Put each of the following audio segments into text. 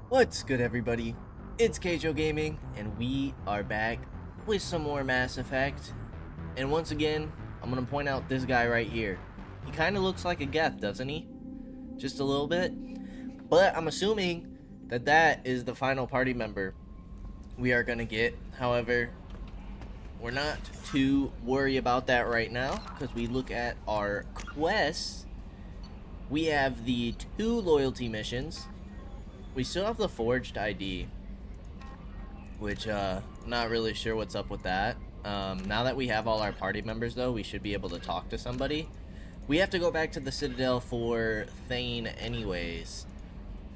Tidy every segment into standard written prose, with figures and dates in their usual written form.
What's good, everybody? It's Kaige-O Gaming, and we are back with some more Mass Effect. And once again, I'm gonna point out this guy right here. He kind of looks like a Geth, doesn't he? Just a little bit. But I'm assuming that that is the final party member we are gonna get. However, we're not too worried about that right now, because we look at our quests. We have the 2 loyalty missions. We still have the forged ID, which not really sure what's up with that. Now that we have all our party members, though, we should be able to talk to somebody. We have to go back to the Citadel for Thane anyways.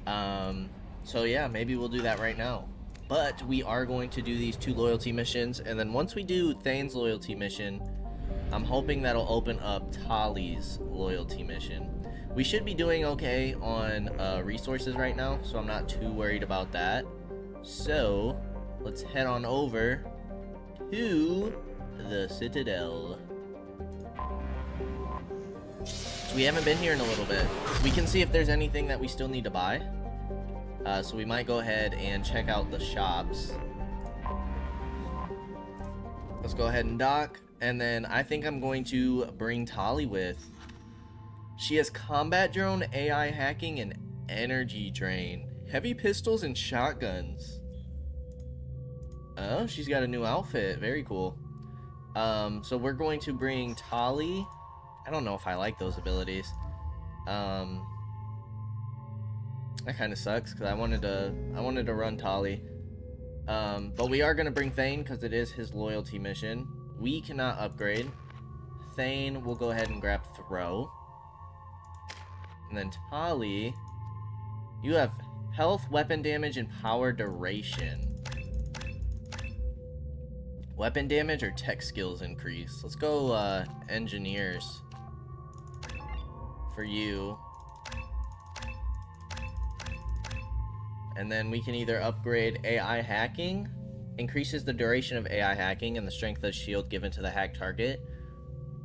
So yeah, maybe we'll do that right now. But we are going to do these 2 loyalty missions, and then once we do Thane's loyalty mission, I'm hoping that'll open up Tali's loyalty mission. We should be doing okay on resources right now, so I'm not too worried about that. So, let's head on over to the Citadel. So we haven't been here in a little bit. We can see if there's anything that we still need to buy. So we might go ahead and check out the shops. Let's go ahead and dock. And then I think I'm going to bring Tali with. She has combat drone, AI hacking, and energy drain. Heavy pistols and shotguns. Oh, she's got a new outfit. Very cool. So we're going to bring Tali. I don't know if I like those abilities. That kind of sucks because I wanted to run Tali. But we are gonna bring Thane because it is his loyalty mission. We cannot upgrade. Thane will go ahead and grab Throw. And then Tali, you have health, weapon damage, and power duration. Weapon damage or tech skills increase. Let's go engineers for you. And then we can either upgrade AI hacking, increases the duration of AI hacking and the strength of shield given to the hacked target,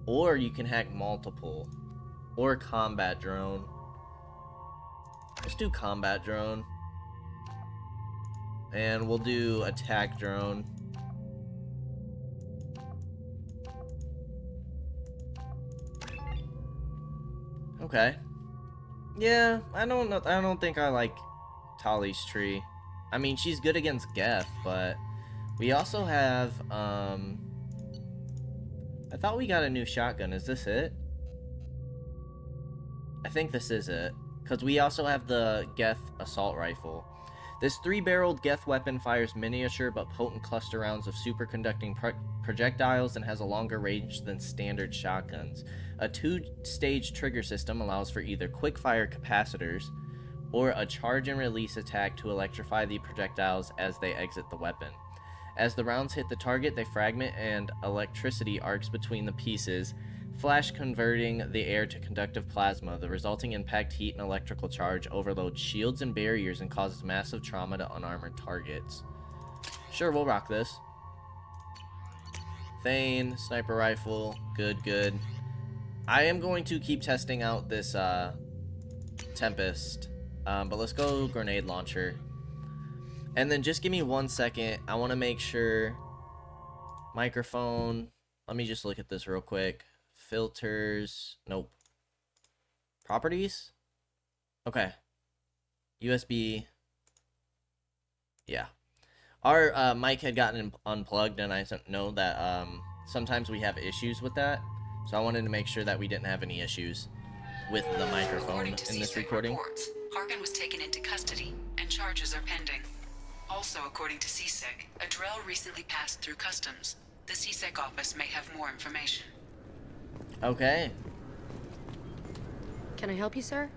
or you can hack multiple, or combat drone. Let's do combat drone. And we'll do attack drone. Okay. Yeah, I don't think I like Tali's tree. I mean, she's good against Geth, but we also have I thought we got a new shotgun. Is this it? I think this is it. Because we also have the Geth assault rifle. This 3-barreled Geth weapon fires miniature but potent cluster rounds of superconducting projectiles and has a longer range than standard shotguns. A 2-stage trigger system allows for either quick-fire capacitors or a charge and release attack to electrify the projectiles as they exit the weapon. As the rounds hit the target, they fragment and electricity arcs between the pieces, flash converting the air to conductive plasma. The resulting impact, heat, and electrical charge overloads shields and barriers and causes massive trauma to unarmored targets. Sure, we'll rock this. Thane, sniper rifle, good. I am going to keep testing out this Tempest, but let's go grenade launcher. And then just give me 1 second. I want to make sure microphone. Let me just look at this real quick. Filters, nope. Properties, okay. USB, yeah. Our mic had gotten unplugged, and I know that sometimes we have issues with that, so I wanted to make sure that we didn't have any issues with the microphone in this recording. Reports, Harkin was taken into custody, and charges are pending. Also, according to CSEC, a drill recently passed through customs. The CSEC office may have more information. Okay. Can I help you, sir?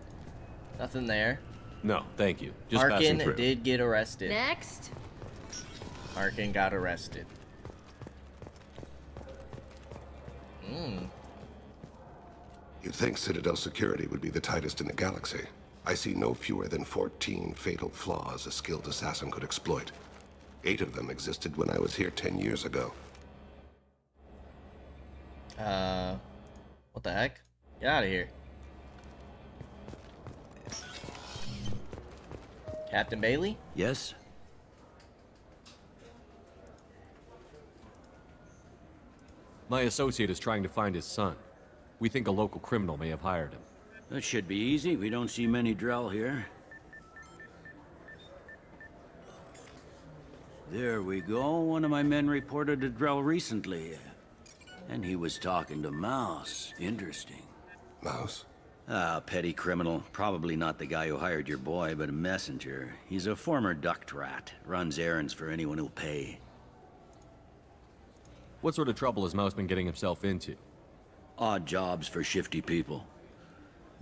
Nothing there. No, thank you. Just passing through. Harkin did get arrested. Next. Harkin got arrested. You'd think Citadel security would be the tightest in the galaxy. I see no fewer than 14 fatal flaws a skilled assassin could exploit. 8 of them existed when I was here 10 years ago. What the heck? Get out of here. Captain Bailey? Yes? My associate is trying to find his son. We think a local criminal may have hired him. That should be easy. We don't see many Drell here. There we go. One of my men reported a Drell recently. And he was talking to Mouse. Interesting. Mouse? Ah, petty criminal. Probably not the guy who hired your boy, but a messenger. He's a former duct rat. Runs errands for anyone who'll pay. What sort of trouble has Mouse been getting himself into? Odd jobs for shifty people.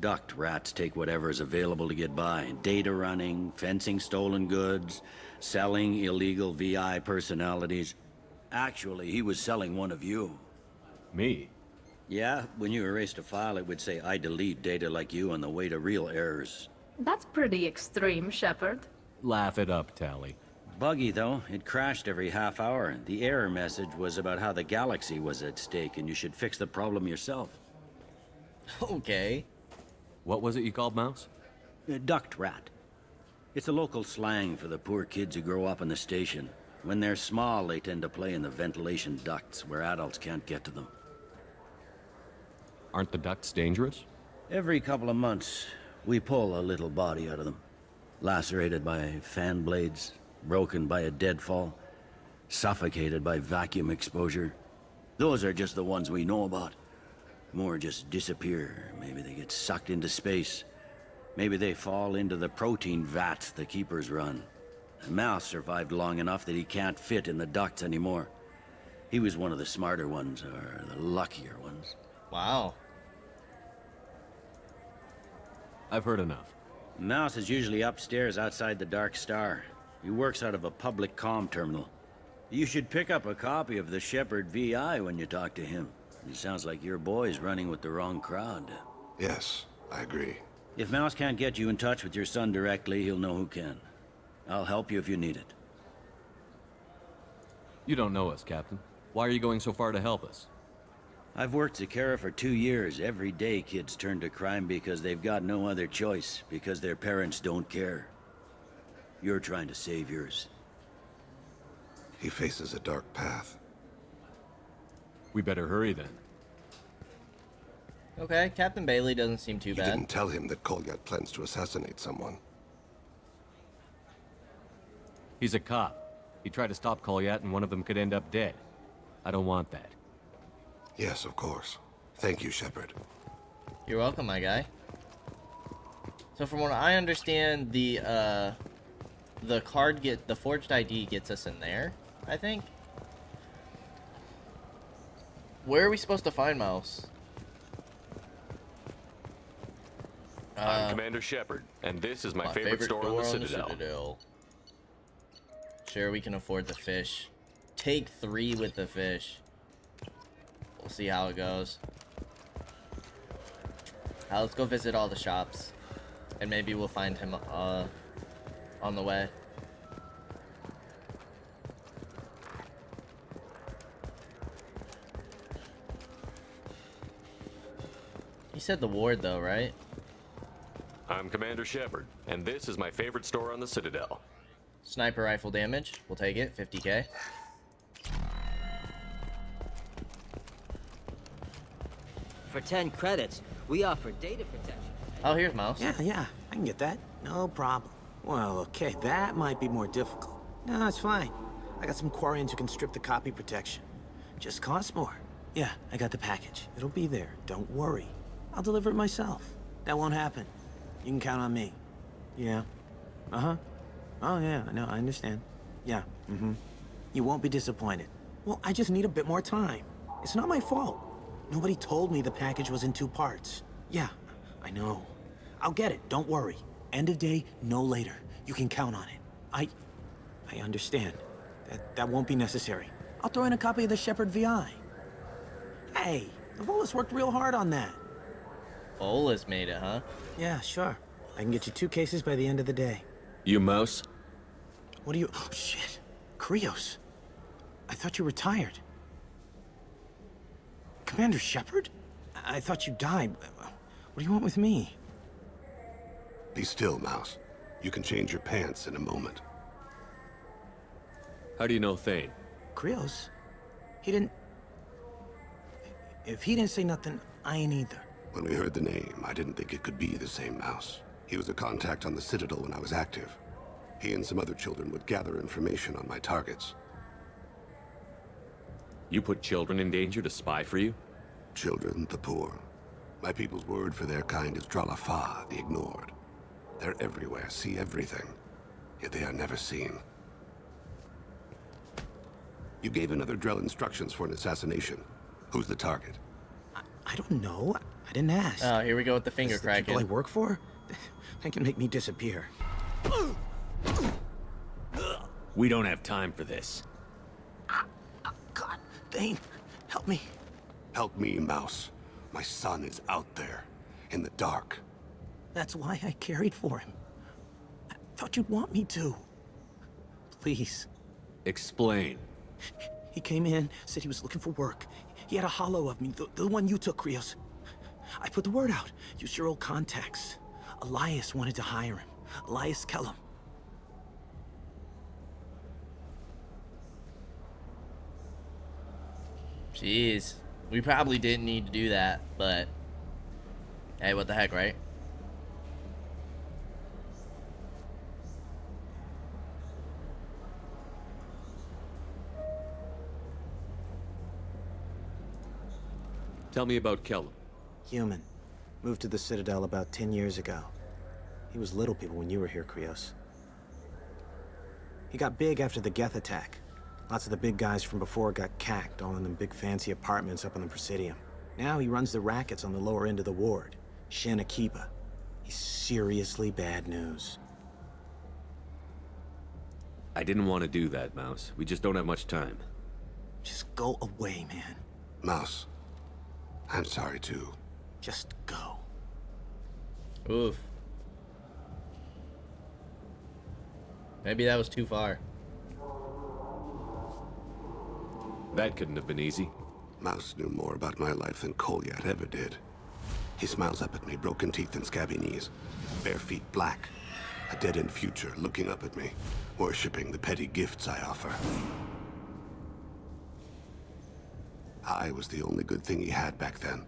Duct rats take whatever is available to get by. Data running, fencing stolen goods, selling illegal VI personalities. Actually, he was selling one of you. Me? Yeah, when you erased a file, it would say, I delete data like you on the way to real errors. That's pretty extreme, Shepard. Laugh it up, Tally. Buggy, though. It crashed every half hour. The error message was about how the galaxy was at stake, and you should fix the problem yourself. Okay. What was it you called Mouse? A duct rat. It's a local slang for the poor kids who grow up in the station. When they're small, they tend to play in the ventilation ducts, where adults can't get to them. Aren't the ducts dangerous? Every couple of months, we pull a little body out of them. Lacerated by fan blades, broken by a deadfall, suffocated by vacuum exposure. Those are just the ones we know about. More just disappear. Maybe they get sucked into space. Maybe they fall into the protein vats the keepers run. Mouse survived long enough that he can't fit in the ducts anymore. He was one of the smarter ones, or the luckier ones. Wow. I've heard enough. Mouse is usually upstairs outside the Dark Star. He works out of a public comm terminal. You should pick up a copy of the Shepard VI when you talk to him. It sounds like your boy's running with the wrong crowd. Yes, I agree. If Mouse can't get you in touch with your son directly, he'll know who can. I'll help you if you need it. You don't know us, Captain. Why are you going so far to help us? I've worked Zakera for 2 years. Every day kids turn to crime because they've got no other choice, because their parents don't care. You're trying to save yours. He faces a dark path. We better hurry then. Okay, Captain Bailey doesn't seem too You bad. didn't tell him that Kolyat plans to assassinate someone. He's a cop. He tried to stop Kolyat and one of them could end up dead. I don't want that. Yes, of course. Thank you, Shepard. You're welcome, my guy. So from what I understand, the forged ID gets us in there, I think. Where are we supposed to find Mouse? I'm Commander Shepard, and this is my favorite store on the Citadel. Sure, we can afford the fish. Take 3 with the fish. We'll see how it goes. Let's go visit all the shops. And maybe we'll find him on the way. He said the ward though, right? I'm Commander Shepard, and this is my favorite store on the Citadel. Sniper rifle damage. We'll take it. 50k. For 10 credits, we offer data protection. Oh, here's Mouse. Yeah, I can get that. No problem. Well, okay, that might be more difficult. No, it's fine. I got some Quarians who can strip the copy protection. Just costs more. Yeah, I got the package. It'll be there. Don't worry. I'll deliver it myself. That won't happen. You can count on me. Yeah. Uh-huh. Oh, yeah, I know, I understand. Yeah, You won't be disappointed. Well, I just need a bit more time. It's not my fault. Nobody told me the package was in 2 parts. Yeah, I know. I'll get it, don't worry. End of day, no later. You can count on it. I understand. That won't be necessary. I'll throw in a copy of the Shepard VI. Hey, the Volus worked real hard on that. Volus made it, huh? Yeah, sure. I can get you 2 cases by the end of the day. You Mouse? What are you... Oh, shit. Krios. I thought you retired. Commander Shepard? I thought you died. What do you want with me? Be still, Mouse. You can change your pants in a moment. How do you know Thane? Krios? He didn't... If he didn't say nothing, I ain't either. When we heard the name, I didn't think it could be the same mouse. He was a contact on the Citadel when I was active. He and some other children would gather information on my targets. You put children in danger to spy for you? Children, the poor. My people's word for their kind is Dralafa, the ignored. They're everywhere, see everything, yet they are never seen. You gave another Drell instructions for an assassination. Who's the target? I don't know. I didn't ask. Oh, here we go with the finger Is the cracking. people I work for? They can make me disappear. We don't have time for this. God, Thane, help me. Help me, Mouse. My son is out there, in the dark. That's why I carried for him. I thought you'd want me to. Please. Explain. He came in, said he was looking for work. He had a hollow of me, the one you took, Krios. I put the word out. Used your old contacts. Elias wanted to hire him. Elias Kellum. Jeez. We probably didn't need to do that, but... Hey, what the heck, right? Tell me about Kellum. Human. Moved to the Citadel about 10 years ago. He was little people when you were here, Krios. He got big after the Geth attack. Lots of the big guys from before got cacked, all in them big fancy apartments up on the Presidium. Now he runs the rackets on the lower end of the ward, Shin Akiba. He's seriously bad news. I didn't want to do that, Mouse. We just don't have much time. Just go away, man. Mouse, I'm sorry too. Just go. Oof. Maybe that was too far. That couldn't have been easy. Mouse knew more about my life than Kolyat ever did. He smiles up at me, broken teeth and scabby knees. Bare feet black. A dead-end future looking up at me, worshipping the petty gifts I offer. I was the only good thing he had back then.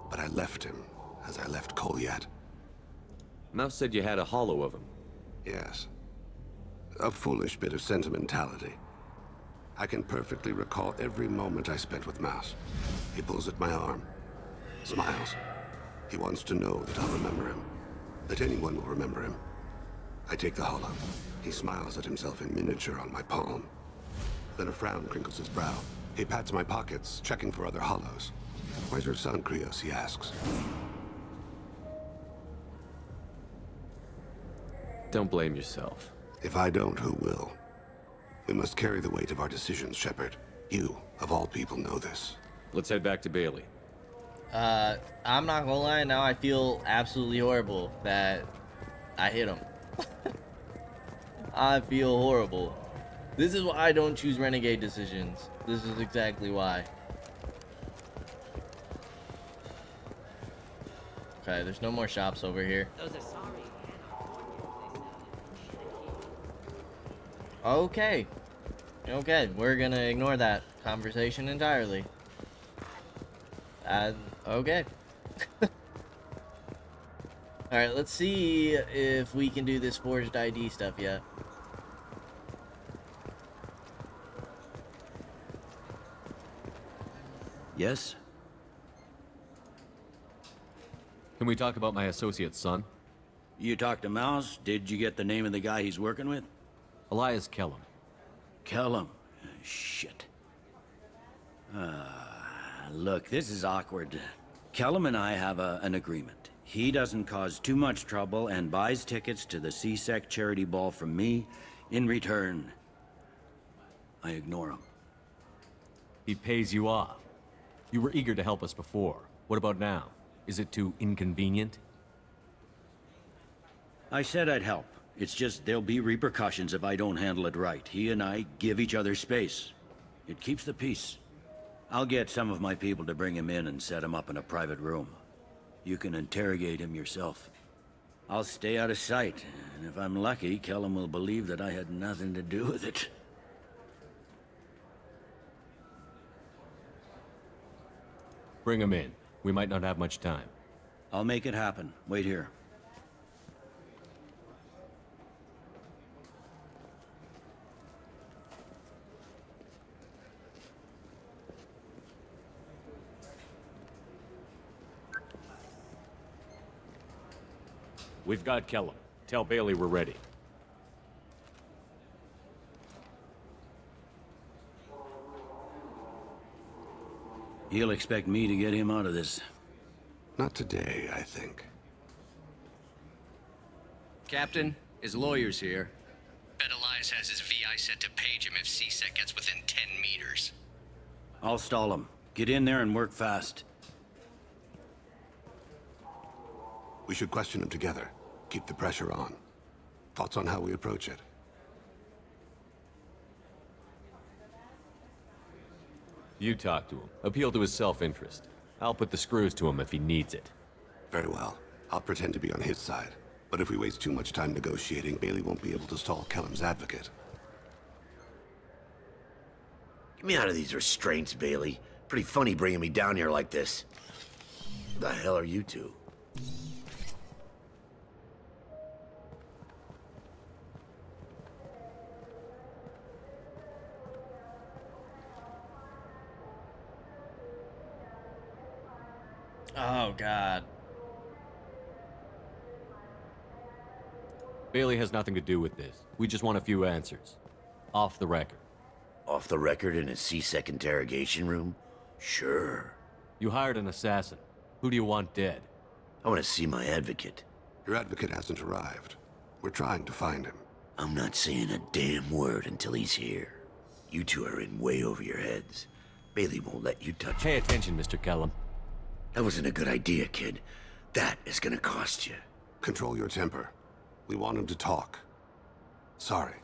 But I left him, as I left Kolyat. Mouse said you had a hollow of him. Yes. A foolish bit of sentimentality. I can perfectly recall every moment I spent with Mouse. He pulls at my arm, smiles. He wants to know that I'll remember him, that anyone will remember him. I take the hollow. He smiles at himself in miniature on my palm. Then a frown crinkles his brow. He pats my pockets, checking for other hollows. Where's your son, Krios? He asks. Don't blame yourself. If I don't, who will? We must carry the weight of our decisions, Shepard. You, of all people, know this. Let's head back to Bailey. I'm not gonna lie, now I feel absolutely horrible that I hit him. I feel horrible. This is why I don't choose renegade decisions. This is exactly why. Okay, there's no more shops over here. Okay. Okay, we're gonna ignore that conversation entirely. Okay. Alright, let's see if we can do this forged ID stuff yet. Yes? Can we talk about my associate's son? You talked to Mouse? Did you get the name of the guy he's working with? Elias Kellum. Kellum. Shit. Look, this is awkward. Kellum and I have an agreement. He doesn't cause too much trouble and buys tickets to the C-Sec charity ball from me. In return, I ignore him. He pays you off. You were eager to help us before. What about now? Is it too inconvenient? I said I'd help. It's just there'll be repercussions if I don't handle it right. He and I give each other space. It keeps the peace. I'll get some of my people to bring him in and set him up in a private room. You can interrogate him yourself. I'll stay out of sight, and if I'm lucky, Kellum will believe that I had nothing to do with it. Bring him in. We might not have much time. I'll make it happen. Wait here. We've got Kellum. Tell Bailey we're ready. He'll expect me to get him out of this. Not today, I think. Captain, his lawyer's here. Bet Elias has his VI set to page him if C-Sec gets within 10 meters. I'll stall him. Get in there and work fast. We should question him together. Keep the pressure on. Thoughts on how we approach it? You talk to him. Appeal to his self-interest. I'll put the screws to him if he needs it. Very well. I'll pretend to be on his side. But if we waste too much time negotiating, Bailey won't be able to stall Kellum's advocate. Get me out of these restraints, Bailey. Pretty funny bringing me down here like this. Who the hell are you two? Oh, God. Bailey has nothing to do with this. We just want a few answers. Off the record. Off the record in a C-Sec interrogation room? Sure. You hired an assassin. Who do you want dead? I want to see my advocate. Your advocate hasn't arrived. We're trying to find him. I'm not saying a damn word until he's here. You two are in way over your heads. Bailey won't let you touch Pay me. attention, Mr. Kellum. That wasn't a good idea, kid. That is gonna cost you. Control your temper. We want him to talk. Sorry.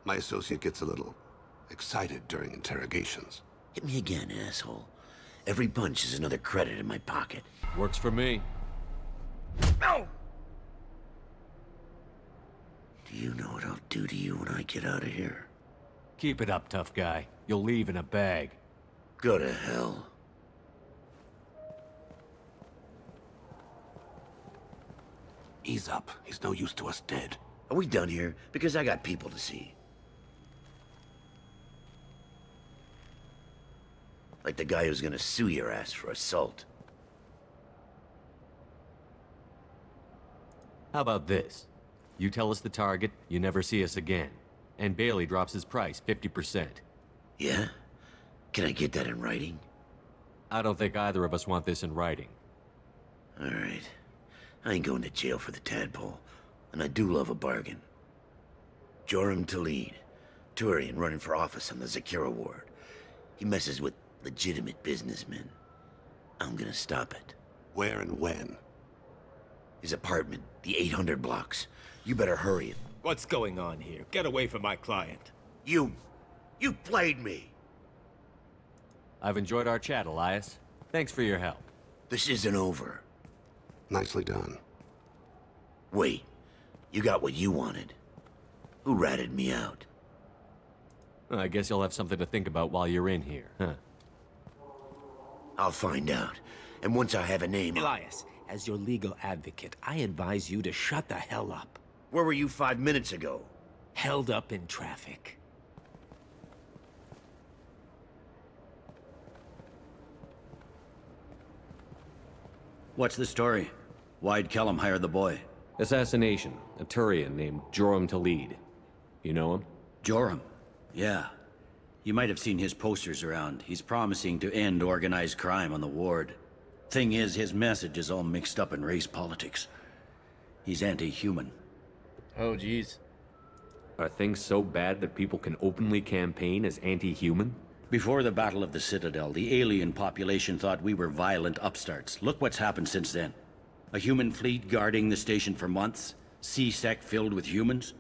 My associate gets a little excited during interrogations. Hit me again, asshole. Every punch is another credit in my pocket. Works for me. No! Do you know what I'll do to you when I get out of here? Keep it up, tough guy. You'll leave in a bag. Go to hell. Ease up. He's no use to us dead. Are we done here? Because I got people to see. Like the guy who's gonna sue your ass for assault. How about this? You tell us the target, you never see us again. And Bailey drops his price 50%. Yeah? Can I get that in writing? I don't think either of us want this in writing. Alright. I ain't going to jail for the tadpole, and I do love a bargain. Joram Talid, Turian running for office on the Zakira ward. He messes with legitimate businessmen. I'm gonna stop it. Where and when? His apartment, the 800 blocks. You better hurry. What's going on here? Get away from my client. You played me. I've enjoyed our chat, Elias. Thanks for your help. This isn't over. Nicely done. Wait, you got what you wanted. Who ratted me out? I guess you'll have something to think about while you're in here, huh? I'll find out. And once I have a name... Elias, as your legal advocate, I advise you to shut the hell up. Where were you 5 minutes ago? Held up in traffic. What's the story? Why'd Kellum hire the boy? Assassination. A Turian named Joram Talid. You know him? Joram? Yeah. You might have seen his posters around. He's promising to end organized crime on the ward. Thing is, his message is all mixed up in race politics. He's anti-human. Oh, jeez. Are things so bad that people can openly campaign as anti-human? Before the Battle of the Citadel, the alien population thought we were violent upstarts. Look what's happened since then. A human fleet guarding the station for months? C-Sec filled with humans?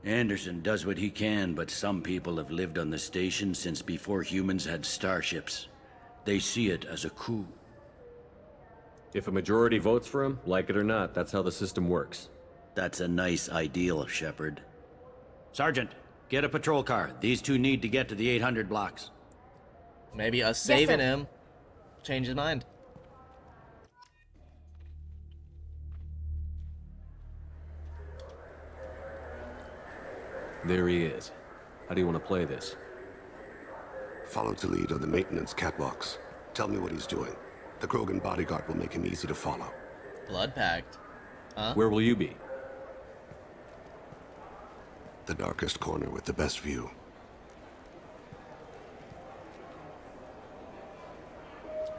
Anderson does what he can, but some people have lived on the station since before humans had starships. They see it as a coup. If a majority votes for him, like it or not, that's how the system works. That's a nice ideal, Shepard. Sergeant, get a patrol car. These two need to get to the 800 blocks. Maybe us saving him change his mind. There he is. How do you want to play this? Follow the lead on the maintenance catwalks. Tell me what he's doing. The Krogan bodyguard will make him easy to follow. Blood pact. Huh? Where will you be? The darkest corner with the best view.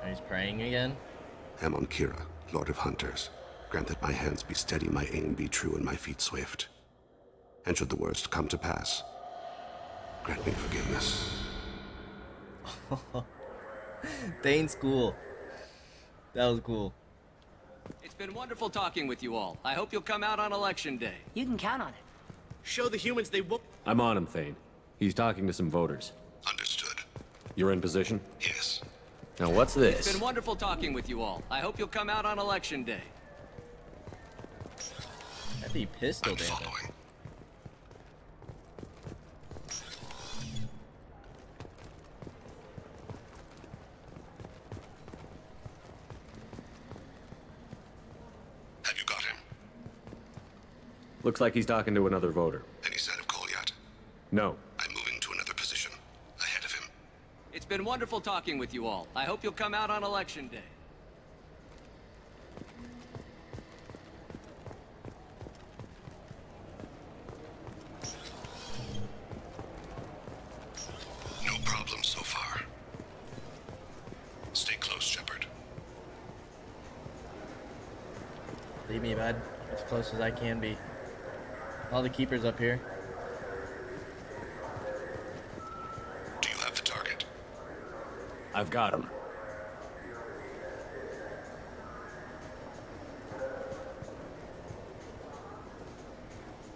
He's praying again. Amon Kira, Lord of Hunters. Grant that my hands be steady, my aim be true, and my feet swift. And should the worst come to pass, grant me forgiveness. Thane's cool. That was cool. It's been wonderful talking with you all. I hope you'll come out on election day. You can count on it. Show the humans they won't. I'm on him, Thane. He's talking to some voters. Understood. You're in position? Yes. Now what's It's this? been wonderful talking with you all. I hope you'll come out on election day. That'd be pistol I'm damage. following. Have you got him? Looks like he's talking to another voter. Any sign of Cole yet? No. I'm moving to another position. Ahead of him. It's been wonderful talking with you all. I hope you'll come out on election day. No problem so far. Stay close, Shepard. Leave me, bud. As close as I can be. All the keepers up here. Do you have the target? I've got him.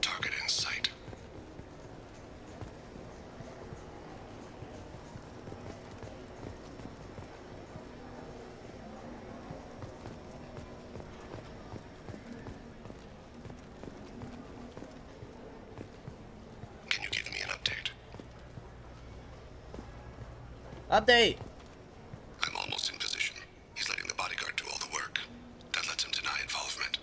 Target in sight. Can you give me an update? Update! I'm almost in position. He's letting the bodyguard do all the work. That lets him deny involvement.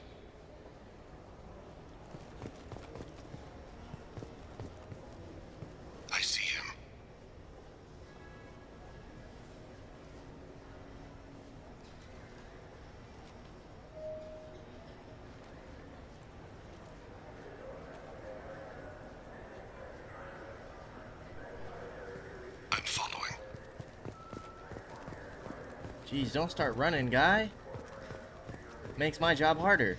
I see him. I'm following. Jeez, don't start running, guy. Makes my job harder.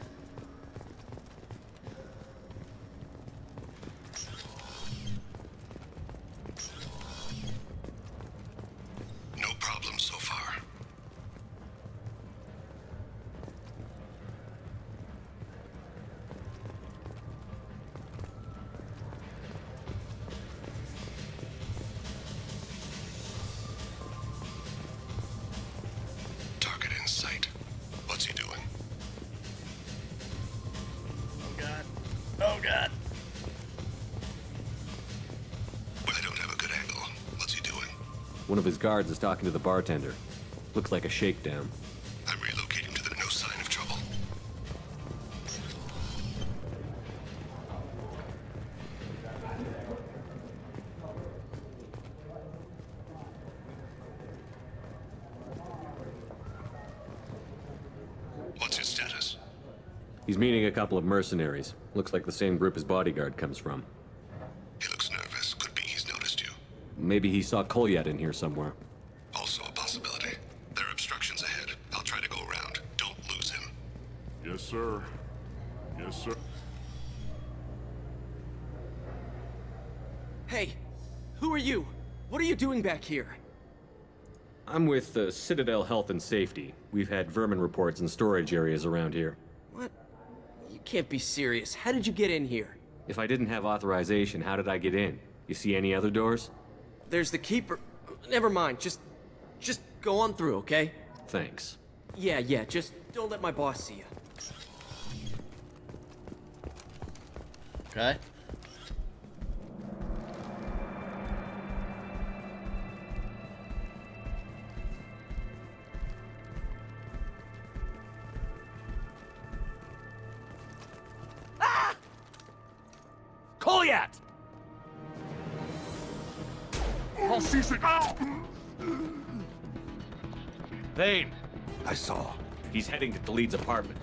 No problem so far. Target in sight. What's he doing? Oh god. Oh god. I don't have a good angle. What's he doing? One of his guards is talking to the bartender. Looks like a shakedown. I'm relocating to the no sign of trouble. What's his status? He's meeting a couple of mercenaries. Looks like the same group his bodyguard comes from. He looks nervous. Could be he's noticed you. Maybe he saw Kolyat in here somewhere. Also a possibility. There are obstructions ahead. I'll try to go around. Don't lose him. Yes, sir. Yes, sir. Hey, who are you? What are you doing back here? I'm with the Citadel Health and Safety. We've had vermin reports in storage areas around here. What? You can't be serious. How did you get in here? If I didn't have authorization, how did I get in? You see any other doors? There's the keeper. Never mind. Just go on through, okay? Thanks. Yeah, just don't let my boss see you. Okay. Goliath! I'll seize it. Ow! Thane! I saw. He's heading to Khalid's apartment.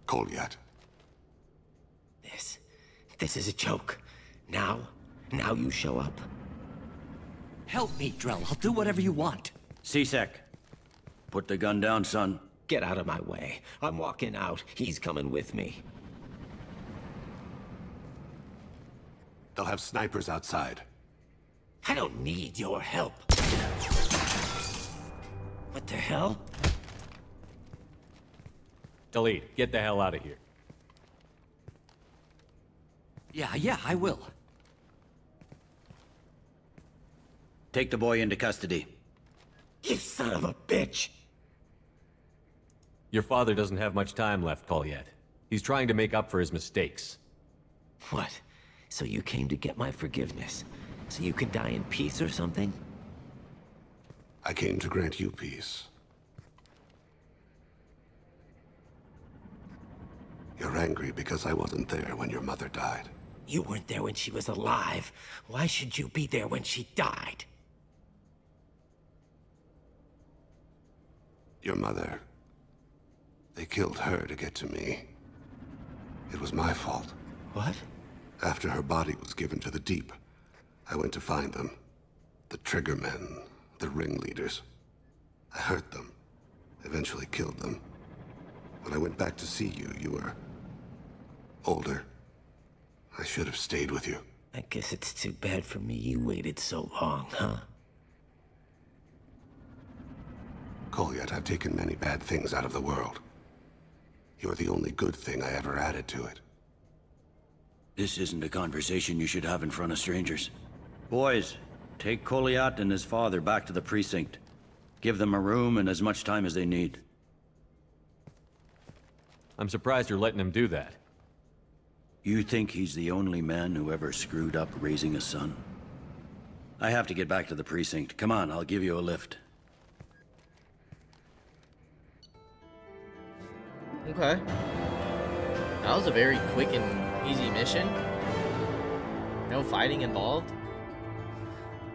Goliath. This is a joke. Now you show up. Help me, Drell. I'll do whatever you want. C-Sec. Put the gun down, son. Get out of my way. I'm walking out. He's coming with me. They'll have snipers outside. I don't need your help. What the hell? Khalid, get the hell out of here. Yeah, I will. Take the boy into custody. You son of a bitch! Your father doesn't have much time left, Goliath. He's trying to make up for his mistakes. What? So you came to get my forgiveness? So you could die in peace or something? I came to grant you peace. You're angry because I wasn't there when your mother died. You weren't there when she was alive. Why should you be there when she died? Your mother... They killed her to get to me. It was my fault. What? After her body was given to the Deep, I went to find them. The Triggermen, the ringleaders. I hurt them, eventually killed them. When I went back to see you, you were... older. I should have stayed with you. I guess it's too bad for me you waited so long, huh? Goliath, I've taken many bad things out of the world. You're the only good thing I ever added to it. This isn't a conversation you should have in front of strangers. Boys, take Goliath and his father back to the precinct. Give them a room and as much time as they need. I'm surprised you're letting him do that. You think he's the only man who ever screwed up raising a son? I have to get back to the precinct. Come on, I'll give you a lift. Okay. That was a very quick and easy mission. No fighting involved.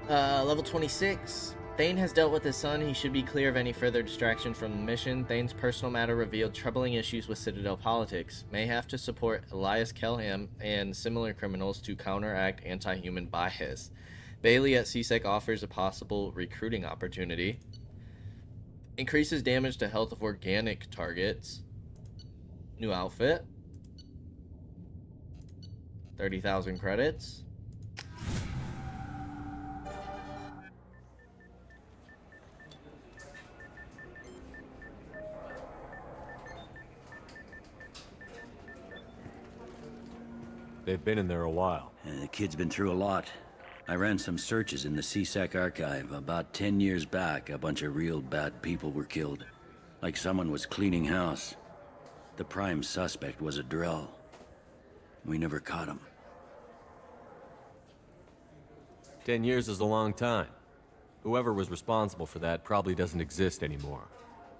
Level 26. Thane has dealt with his son. He should be clear of any further distraction from the mission. Thane's personal matter revealed troubling issues with Citadel politics. May have to support Elias Kelham and similar criminals to counteract anti-human bias. Bailey at CSEC offers a possible recruiting opportunity. Increases damage to health of organic targets. New outfit. 30,000 credits. They've been in there a while. The kid's been through a lot. I ran some searches in the CSEC archive. About 10 years back, a bunch of real bad people were killed. Like someone was cleaning house. The prime suspect was a Drell. We never caught him. 10 years is a long time. Whoever was responsible for that probably doesn't exist anymore.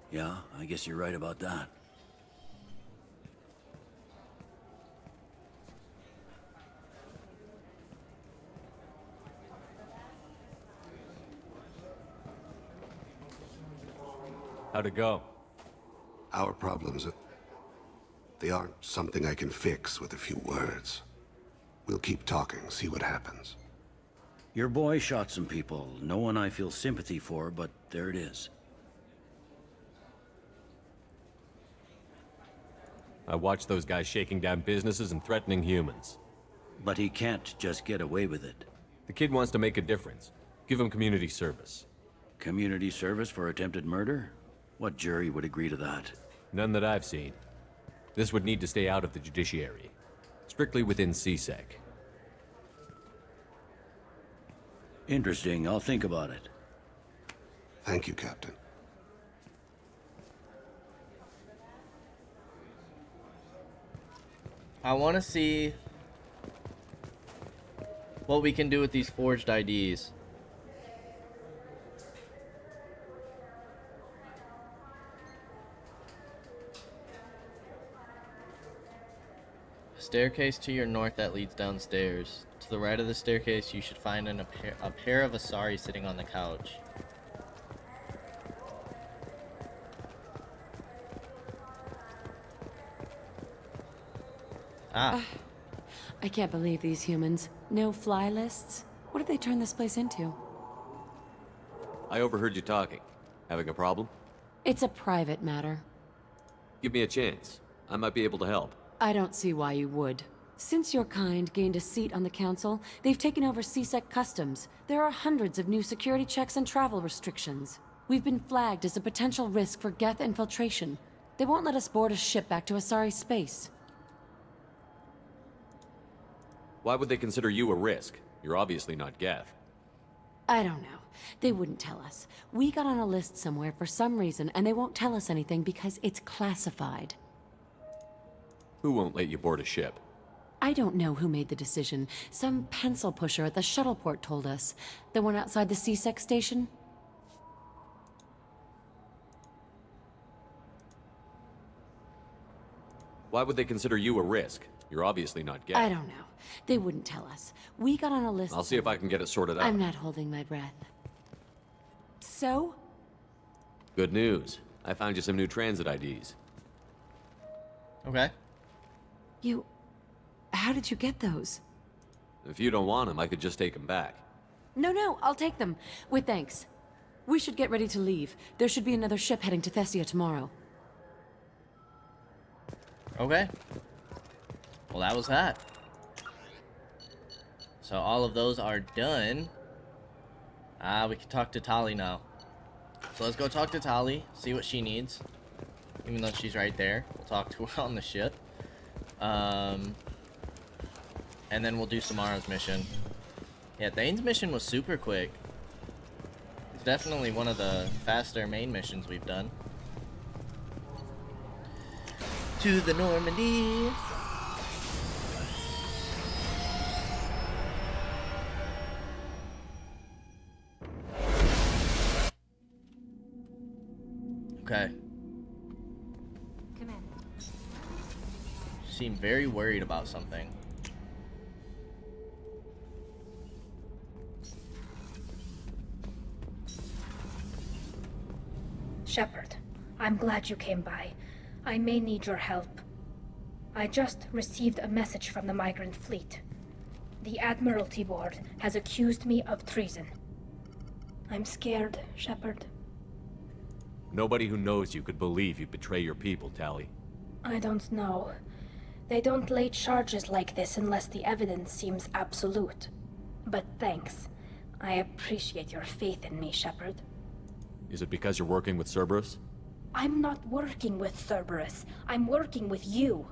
Yeah, I guess you're right about that. How'd it go? Our problems, they aren't something I can fix with a few words. We'll keep talking, see what happens. Your boy shot some people. No one I feel sympathy for, but there it is. I watched those guys shaking down businesses and threatening humans. But he can't just get away with it. The kid wants to make a difference. Give him community service. Community service for attempted murder? What jury would agree to that? None that I've seen. This would need to stay out of the judiciary. Strictly within CSEC. Interesting. I'll think about it. Thank you, Captain. I want to see what we can do with these forged IDs. Staircase to your north that leads downstairs. To the right of the staircase, you should find a pair of Asari sitting on the couch. I can't believe these humans. No fly lists? What have they turned this place into? I overheard you talking. Having a problem? It's a private matter. Give me a chance. I might be able to help. I don't see why you would. Since your kind gained a seat on the council, they've taken over CSEC customs. There are hundreds of new security checks and travel restrictions. We've been flagged as a potential risk for Geth infiltration. They won't let us board a ship back to Asari space. Why would they consider you a risk? You're obviously not Geth. I don't know. They wouldn't tell us. We got on a list somewhere for some reason, and they won't tell us anything because it's classified. Who won't let you board a ship? I don't know who made the decision. Some pencil pusher at the shuttleport told us. The one outside the CSEC station? Why would they consider you a risk? You're obviously not Geth. I don't know. They wouldn't tell us. We got on a list. I'll see if I can get it sorted out. I'm not holding my breath. So? Good news. I found you some new transit IDs. Okay. How did you get those? If you don't want them, I could just take them back. No, I'll take them. With thanks. We should get ready to leave. There should be another ship heading to Thessia tomorrow. Okay. Well, that was that. So all of those are done. We can talk to Tali now. So let's go talk to Tali, see what she needs. Even though she's right there. We'll talk to her on the ship. And then we'll do Samara's mission. Yeah, Thane's mission was super quick. It's definitely one of the faster main missions we've done. To the Normandy. Okay. Come in. She seemed very worried about something. Shepard, I'm glad you came by. I may need your help. I just received a message from the migrant fleet. The Admiralty Board has accused me of treason. I'm scared, Shepard. Nobody who knows you could believe you betray your people, Tali. I don't know. They don't lay charges like this unless the evidence seems absolute. But thanks. I appreciate your faith in me, Shepard. Is it because you're working with Cerberus? I'm not working with Cerberus. I'm working with you.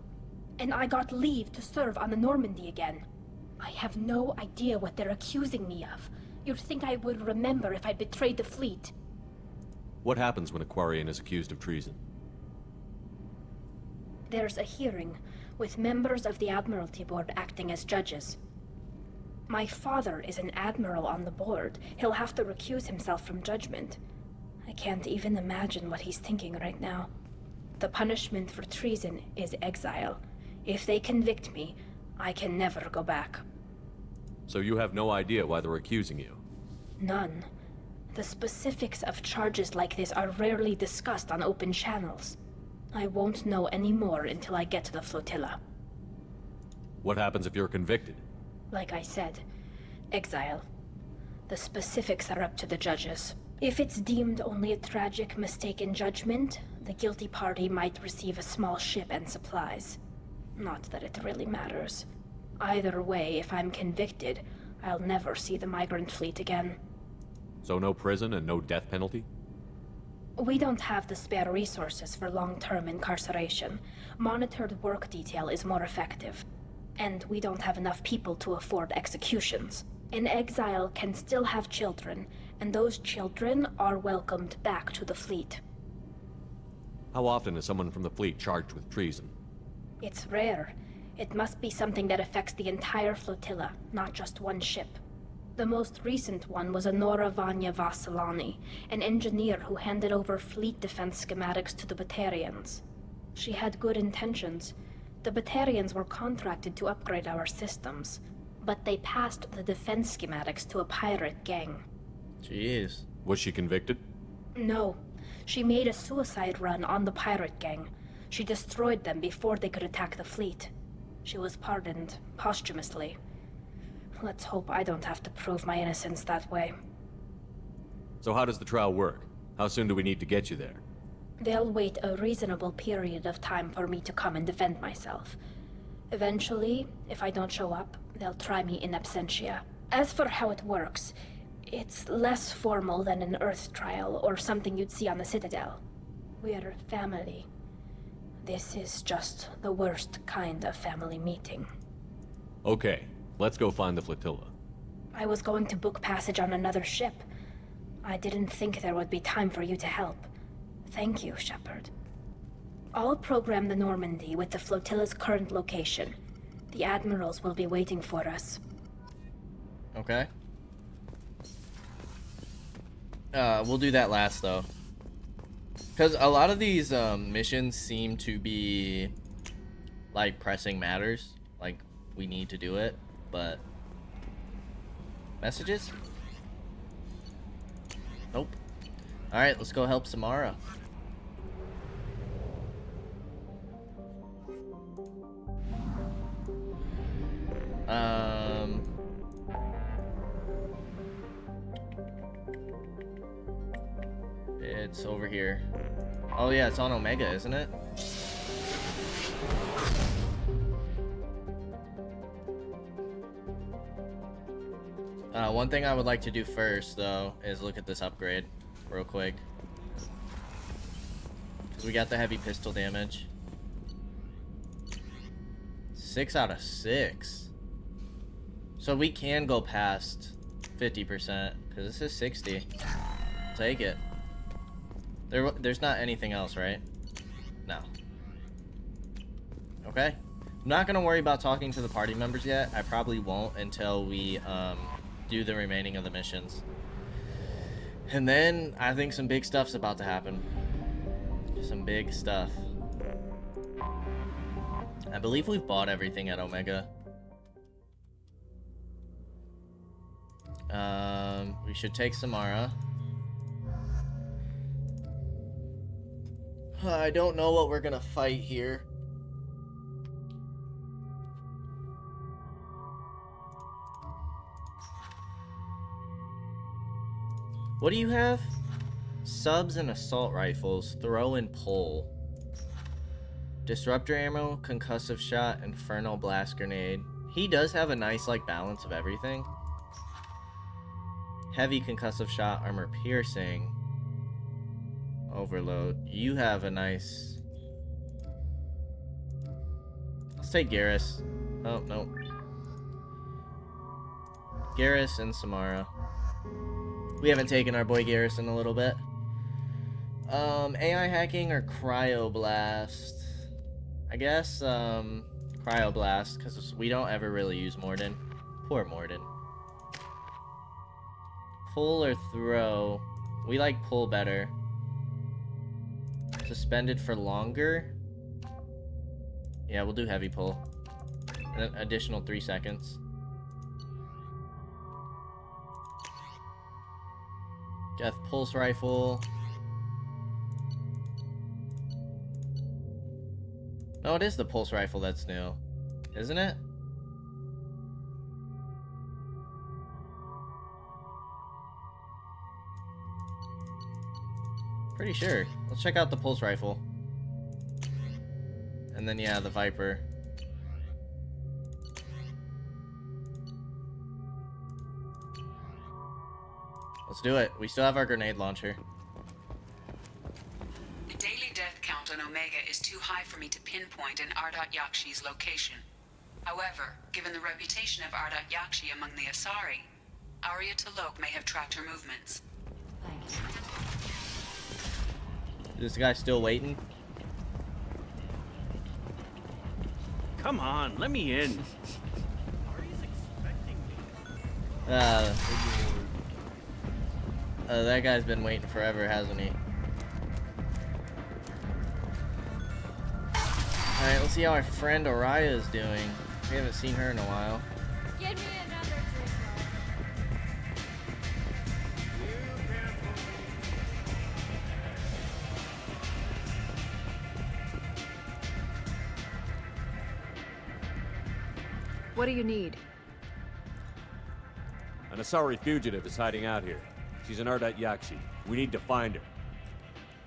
And I got leave to serve on the Normandy again. I have no idea what they're accusing me of. You'd think I would remember if I betrayed the fleet. What happens when a Quarian is accused of treason? There's a hearing, with members of the Admiralty Board acting as judges. My father is an admiral on the board. He'll have to recuse himself from judgment. I can't even imagine what he's thinking right now. The punishment for treason is exile. If they convict me, I can never go back. So you have no idea why they're accusing you? None. The specifics of charges like this are rarely discussed on open channels. I won't know any more until I get to the flotilla. What happens if you're convicted? Like I said, exile. The specifics are up to the judges. If it's deemed only a tragic mistake in judgment, the guilty party might receive a small ship and supplies. Not that it really matters. Either way, if I'm convicted, I'll never see the migrant fleet again. So no prison and no death penalty? We don't have the spare resources for long-term incarceration. Monitored work detail is more effective. And we don't have enough people to afford executions. An exile can still have children, and those children are welcomed back to the fleet. How often is someone from the fleet charged with treason? It's rare. It must be something that affects the entire flotilla, not just one ship. The most recent one was Anora Vanya Vassilani, an engineer who handed over fleet defense schematics to the Batarians. She had good intentions. The Batarians were contracted to upgrade our systems, but they passed the defense schematics to a pirate gang. Jeez. Was she convicted? No. She made a suicide run on the pirate gang. She destroyed them before they could attack the fleet. She was pardoned posthumously. Let's hope I don't have to prove my innocence that way. So how does the trial work? How soon do we need to get you there? They'll wait a reasonable period of time for me to come and defend myself. Eventually, if I don't show up, they'll try me in absentia. As for how it works, it's less formal than an Earth trial or something you'd see on the Citadel. We're family. This is just the worst kind of family meeting. Okay, let's go find the flotilla. I was going to book passage on another ship. I didn't think there would be time for you to help. Thank you, Shepard. I'll program the Normandy with the flotilla's current location. The admirals will be waiting for us. Okay. We'll do that last, though. Because a lot of these missions seem to be, like, pressing matters. Like, we need to do it, but... Messages? Nope. Alright, let's go help Samara. It's over here. Oh yeah, it's on Omega, isn't it? One thing I would like to do first, though, is look at this upgrade real quick. Because we got the heavy pistol damage. 6 out of 6. So we can go past 50%, because this is 60. Take it. There's not anything else, right? No. Okay. I'm not going to worry about talking to the party members yet. I probably won't until we do the remaining of the missions. And then I think some big stuff's about to happen. Some big stuff. I believe we've bought everything at Omega. We should take Samara. I don't know what we're gonna fight here. What do you have? Subs and assault rifles. Throw and pull. Disruptor ammo, concussive shot, infernal blast grenade. He does have a nice, like, balance of everything. Heavy concussive shot, armor piercing. Overload. You have a nice... Let's take Garrus. Oh, no. Garrus and Samara. We haven't taken our boy Garrus in a little bit. AI hacking or cryoblast? I guess, cryoblast, because we don't ever really use Morden. Poor Morden. Pull or throw? We like pull better. Suspended for longer? Yeah, we'll do heavy pull. An additional 3 seconds. Death pulse rifle. No, it is the pulse rifle that's new, isn't it? Pretty sure. Let's check out the pulse rifle. And then, yeah, the Viper. Let's do it. We still have our grenade launcher. is too high for me to pinpoint an Ardat Yakshi's location. However, given the reputation of Ardat Yakshi among the Asari, Arya T'Loak may have tracked her movements. This guy's still waiting? Come on, let me in. That guy's been waiting forever, hasn't he? Alright, let's see how our friend Araya is doing. We haven't seen her in a while. Give me another drink. What do you need? An Asari fugitive is hiding out here. She's an Ardat Yakshi. We need to find her.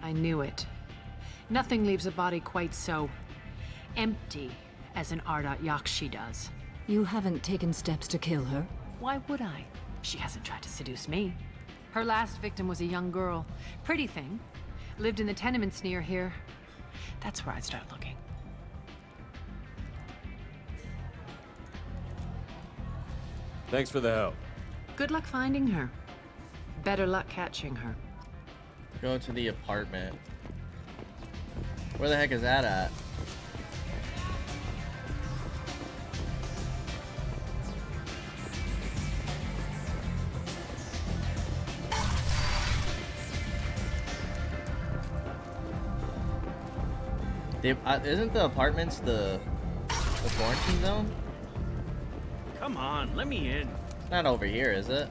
I knew it. Nothing leaves a body quite so empty as an Ardat Yakshi does. You haven't taken steps to kill her? Why would I? She hasn't tried to seduce me. Her last victim was a young girl. Pretty thing. Lived in the tenements near here. That's where I'd start looking. Thanks for the help. Good luck finding her. Better luck catching her. Go to the apartment. Where the heck is that at? Isn't the apartments the quarantine zone? Come on, let me in. It's not over here, is it?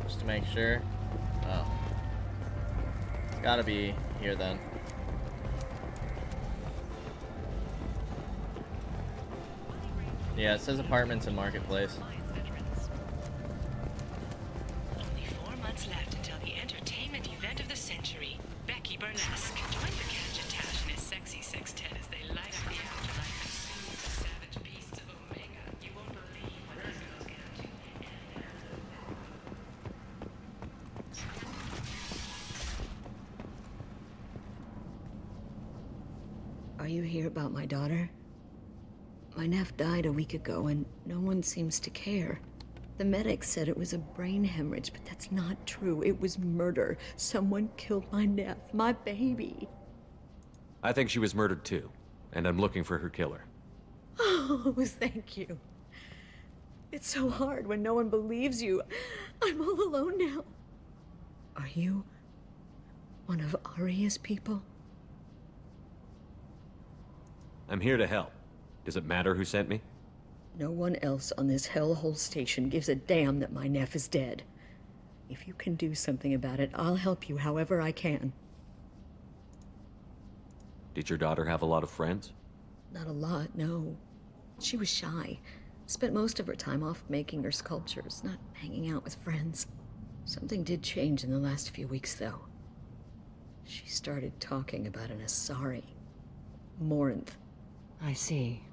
Just to make sure. Oh. It's gotta be here then. Yeah, it says apartments and marketplace. Only 4 months left until the entertainment event of the century. Becky Burlesque. Join the Kaige-O and his sexy sextet as they light up the afterlife and soothe the savage beasts of Omega. You won't believe what these girls get up to. Are you here about my daughter? My nephew died a week ago and no one seems to care. The medics said it was a brain hemorrhage, but that's not true. It was murder. Someone killed my nephew, my baby. I think she was murdered too, and I'm looking for her killer. Oh, thank you. It's so hard when no one believes you. I'm all alone now. Are you one of Arya's people? I'm here to help. Does it matter who sent me? No one else on this hellhole station gives a damn that my nephew is dead. If you can do something about it, I'll help you however I can. Did your daughter have a lot of friends? Not a lot, no. She was shy. Spent most of her time off making her sculptures, not hanging out with friends. Something did change in the last few weeks, though. She started talking about an Asari. Morinth. I see.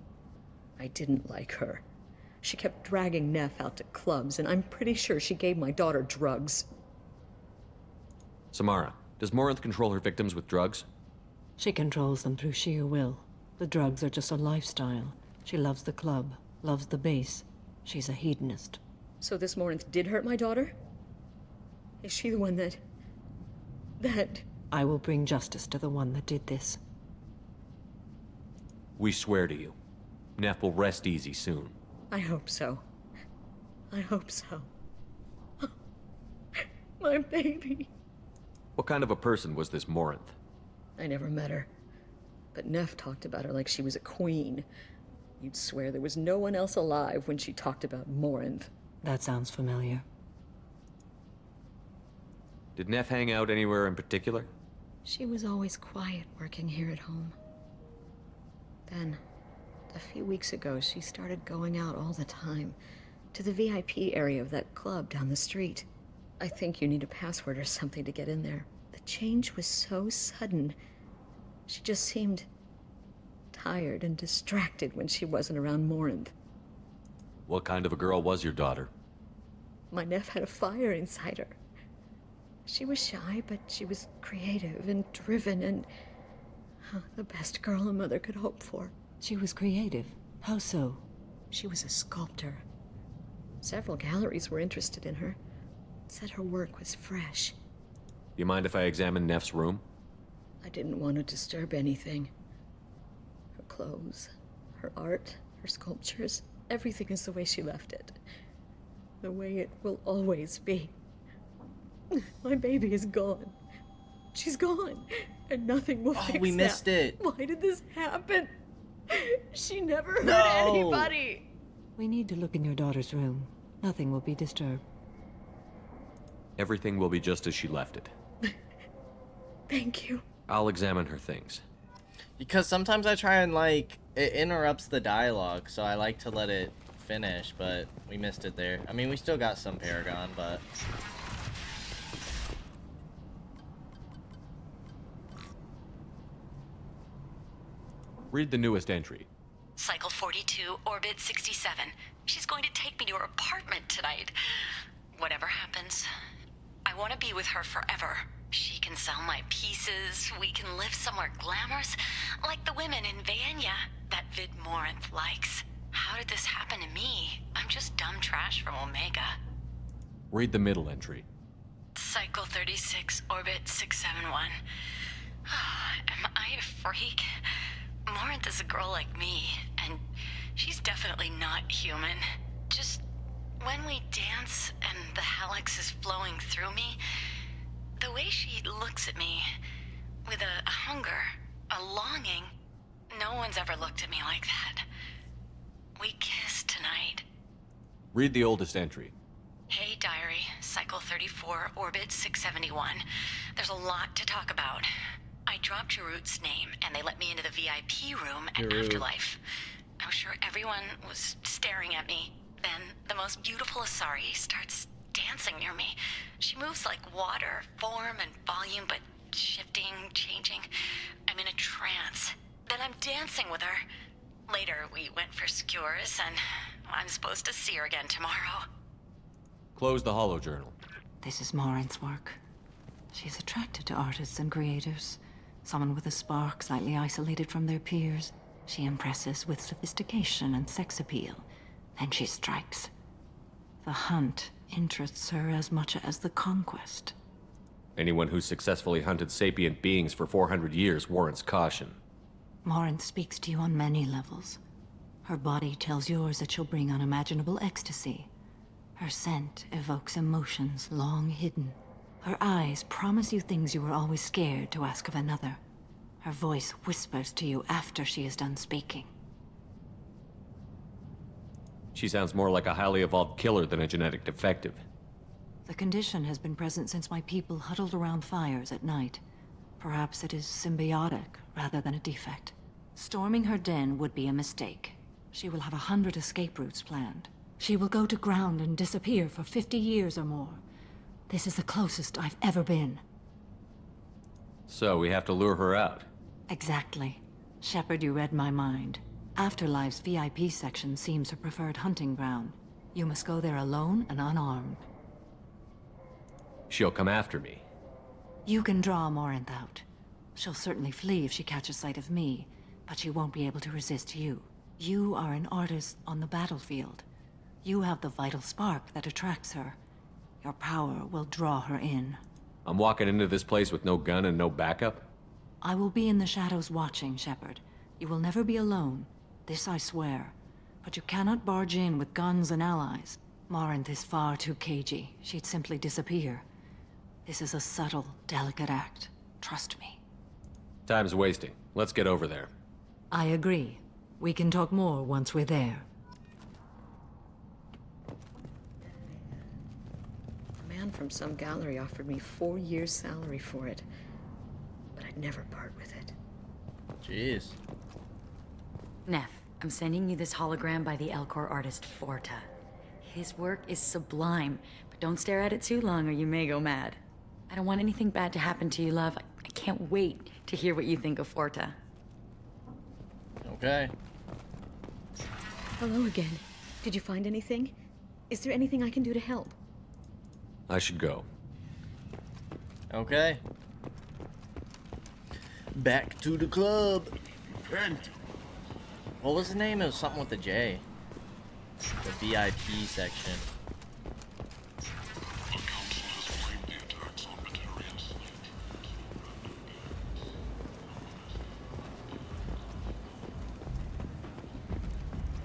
I didn't like her. She kept dragging Neff out to clubs, and I'm pretty sure she gave my daughter drugs. Samara, does Morinth control her victims with drugs? She controls them through sheer will. The drugs are just a lifestyle. She loves the club, loves the base. She's a hedonist. So this Morinth did hurt my daughter? Is she the one that... I will bring justice to the one that did this. We swear to you. Neff will rest easy soon. I hope so. I hope so. My baby. What kind of a person was this Morinth? I never met her. But Neff talked about her like she was a queen. You'd swear there was no one else alive when she talked about Morinth. That sounds familiar. Did Neff hang out anywhere in particular? She was always quiet working here at home. Then, a few weeks ago, she started going out all the time. To the VIP area of that club down the street. I think you need a password or something to get in there. The change was so sudden. She just seemed tired and distracted when she wasn't around Morinth. What kind of a girl was your daughter? My nephew had a fire inside her. She was shy, but she was creative and driven and the best girl a mother could hope for. She was creative. How so? She was a sculptor. Several galleries were interested in her. Said her work was fresh. You mind if I examine Neff's room? I didn't want to disturb anything. Her clothes, her art, her sculptures, everything is the way she left it. The way it will always be. My baby is gone. She's gone, and nothing will fix that. We missed it. Why did this happen? She never hurt anybody. We need to look in your daughter's room. Nothing will be disturbed. Everything will be just as she left it. Thank you. I'll examine her things. Because sometimes I try and, like, it interrupts the dialogue, so I like to let it finish, but we missed it there. I mean, we still got some Paragon, but... Read the newest entry. Cycle 42, Orbit 67. She's going to take me to her apartment tonight. Whatever happens, I want to be with her forever. She can sell my pieces. We can live somewhere glamorous, like the women in Vanya that Vid Morinth likes. How did this happen to me? I'm just dumb trash from Omega. Read the middle entry. Cycle 36, Orbit 671. Am I a freak? Morinth is a girl like me, and she's definitely not human. Just when we dance and the Hallex is flowing through me, the way she looks at me with a hunger, a longing, no one's ever looked at me like that. We kissed tonight. Read the oldest entry. Hey, diary, Cycle 34, Orbit 671. There's a lot to talk about. I dropped Jarut's name, and they let me into the VIP room at Afterlife. I was sure everyone was staring at me. Then the most beautiful Asari starts dancing near me. She moves like water, form and volume, but shifting, changing. I'm in a trance. Then I'm dancing with her. Later, we went for skewers, and I'm supposed to see her again tomorrow. Close the holo journal. This is Morinth's work. She's attracted to artists and creators. Someone with a spark, slightly isolated from their peers. She impresses with sophistication and sex appeal. Then she strikes. The hunt interests her as much as the conquest. Anyone who's successfully hunted sapient beings for 400 years warrants caution. Morinth speaks to you on many levels. Her body tells yours that she'll bring unimaginable ecstasy. Her scent evokes emotions long hidden. Her eyes promise you things you were always scared to ask of another. Her voice whispers to you after she is done speaking. She sounds more like a highly evolved killer than a genetic defective. The condition has been present since my people huddled around fires at night. Perhaps it is symbiotic rather than a defect. Storming her den would be a mistake. She will have 100 escape routes planned. She will go to ground and disappear for 50 years or more. This is the closest I've ever been. So we have to lure her out. Exactly. Shepard, you read my mind. Afterlife's VIP section seems her preferred hunting ground. You must go there alone and unarmed. She'll come after me. You can draw Morinth out. She'll certainly flee if she catches sight of me, but she won't be able to resist you. You are an artist on the battlefield. You have the vital spark that attracts her. Your power will draw her in. I'm walking into this place with no gun and no backup? I will be in the shadows watching, Shepard. You will never be alone. This I swear. But you cannot barge in with guns and allies. Morinth is far too cagey. She'd simply disappear. This is a subtle, delicate act. Trust me. Time's wasting. Let's get over there. I agree. We can talk more once we're there. A man from some gallery offered me 4 years' salary for it. But I'd never part with it. Jeez. Neff, I'm sending you this hologram by the Elcor artist Forta. His work is sublime, but don't stare at it too long or you may go mad. I don't want anything bad to happen to you, love. I can't wait to hear what you think of Forta. Okay. Hello again. Did you find anything? Is there anything I can do to help? I should go. Okay. Back to the club. What was the name? It was something with a J. The VIP section.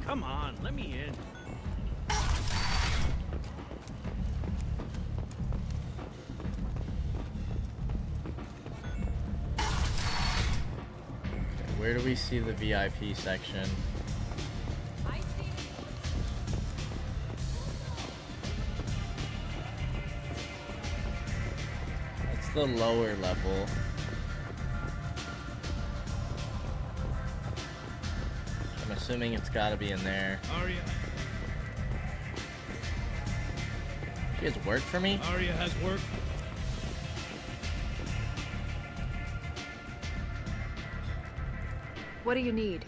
Come on, let me in. Where do we see the VIP section? That's the lower level. I'm assuming it's gotta be in there. Arya. She has work for me? Arya has work. What do you need?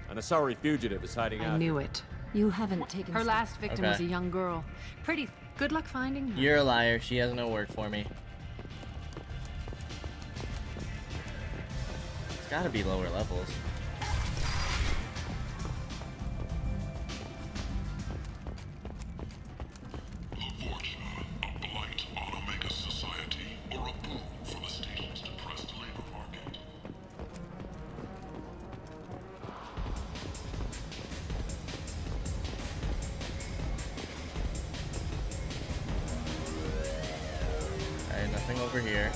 An Asari fugitive is hiding out. I knew it. You haven't taken... Her last victim was a Okay. young girl. Pretty... Good luck finding her. You're a liar. She has no work for me. It's gotta be lower levels. Alright, nothing over here.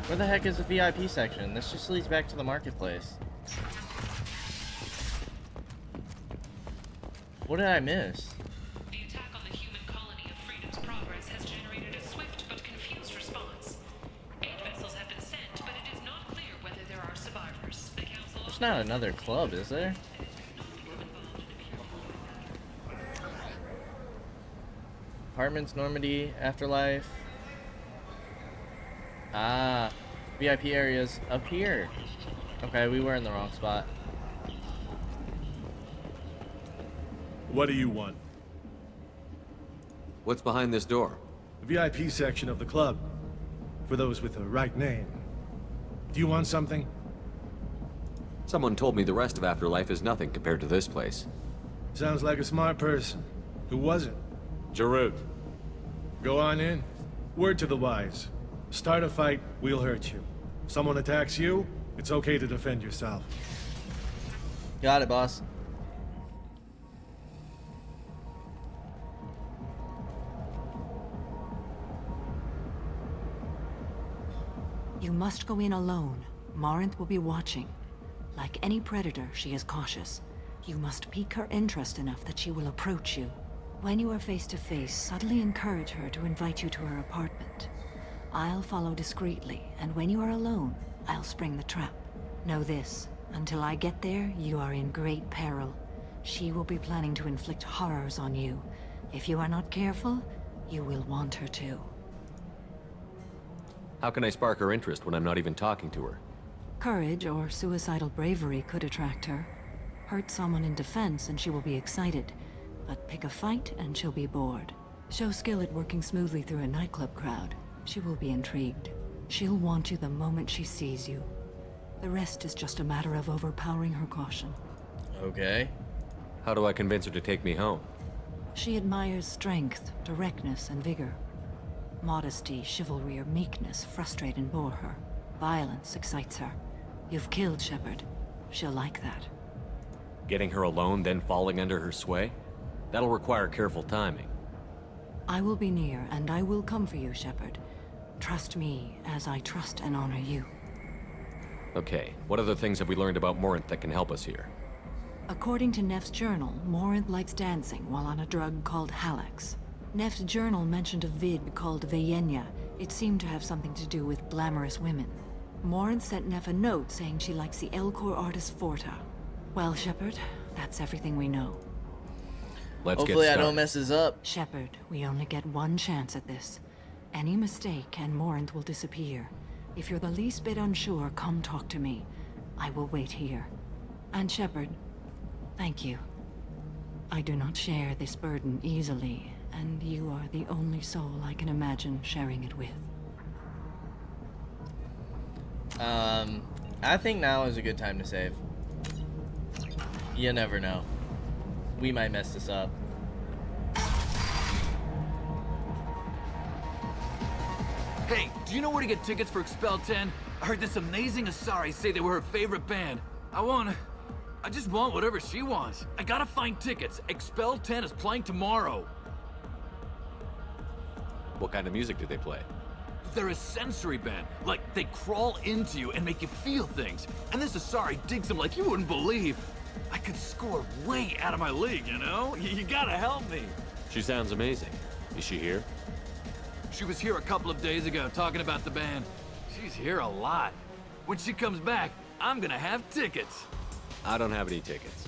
Where the heck is the VIP section? This just leads back to the marketplace. What did I miss? The attack on the human colony of Freedom's Progress has generated a swift but confused response. 8 vessels have been sent, but it is not clear whether there are survivors. The council... There's not another club, is there? Apartments, Normandy, Afterlife. Ah, VIP areas up here. Okay, we were in the wrong spot. What do you want? What's behind this door? The VIP section of the club. For those with the right name. Do you want something? Someone told me the rest of Afterlife is nothing compared to this place. Sounds like a smart person. Who was it? Jarut. Go on in. Word to the wise. Start a fight, we'll hurt you. Someone attacks you, it's okay to defend yourself. Got it, boss. You must go in alone. Morinth will be watching. Like any predator, she is cautious. You must pique her interest enough that she will approach you. When you are face to face, subtly encourage her to invite you to her apartment. I'll follow discreetly, and when you are alone, I'll spring the trap. Know this, until I get there, you are in great peril. She will be planning to inflict horrors on you. If you are not careful, you will want her to. How can I spark her interest when I'm not even talking to her? Courage or suicidal bravery could attract her. Hurt someone in defense and she will be excited. But pick a fight and she'll be bored. Show skill at working smoothly through a nightclub crowd. She will be intrigued. She'll want you the moment she sees you. The rest is just a matter of overpowering her caution. Okay. How do I convince her to take me home? She admires strength, directness, and vigor. Modesty, chivalry, or meekness frustrate and bore her. Violence excites her. You've killed Shepard. She'll like that. Getting her alone, then falling under her sway? That'll require careful timing. I will be near, and I will come for you, Shepard. Trust me, as I trust and honor you. Okay, what other things have we learned about Morinth that can help us here? According to Neff's journal, Morinth likes dancing while on a drug called Halax. Neff's journal mentioned a vid called Vayenya. It seemed to have something to do with glamorous women. Morinth sent Neff a note saying she likes the Elcor artist Forta. Well, Shepard, that's everything we know. Let's Hopefully get I started. don't mess this up. Shepard, we only get one chance at this. Any mistake and Morant will disappear. If you're the least bit unsure, come talk to me. I will wait here. And Shepard, thank you. I do not share this burden easily, and you are the only soul I can imagine sharing it with. I think now is a good time to save. You never know. We might mess this up. Hey, do you know where to get tickets for Expel 10? I heard this amazing Asari say they were her favorite band. I just want whatever she wants. I gotta find tickets. Expel 10 is playing tomorrow. What kind of music do they play? They're a sensory band. Like, they crawl into you and make you feel things. And this Asari digs them like you wouldn't believe. I could score way out of my league, you know? You gotta help me. She sounds amazing. Is she here? She was here a couple of days ago talking about the band. She's here a lot. When she comes back, I'm gonna have tickets. I don't have any tickets.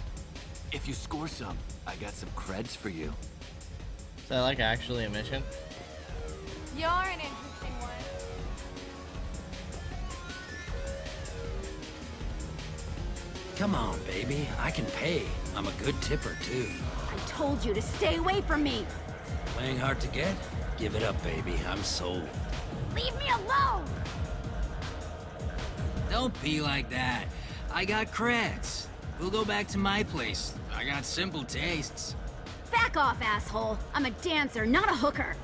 If you score some, I got some creds for you. Is that like actually a mission? You're an interesting one. Come on, baby. I can pay. I'm a good tipper, too. I told you to stay away from me. Playing hard to get? Give it up, baby. I'm sold. Leave me alone. Don't be like that. I got creds. We'll go back to my place. I got simple tastes. Back off, asshole. I'm a dancer, not a hooker.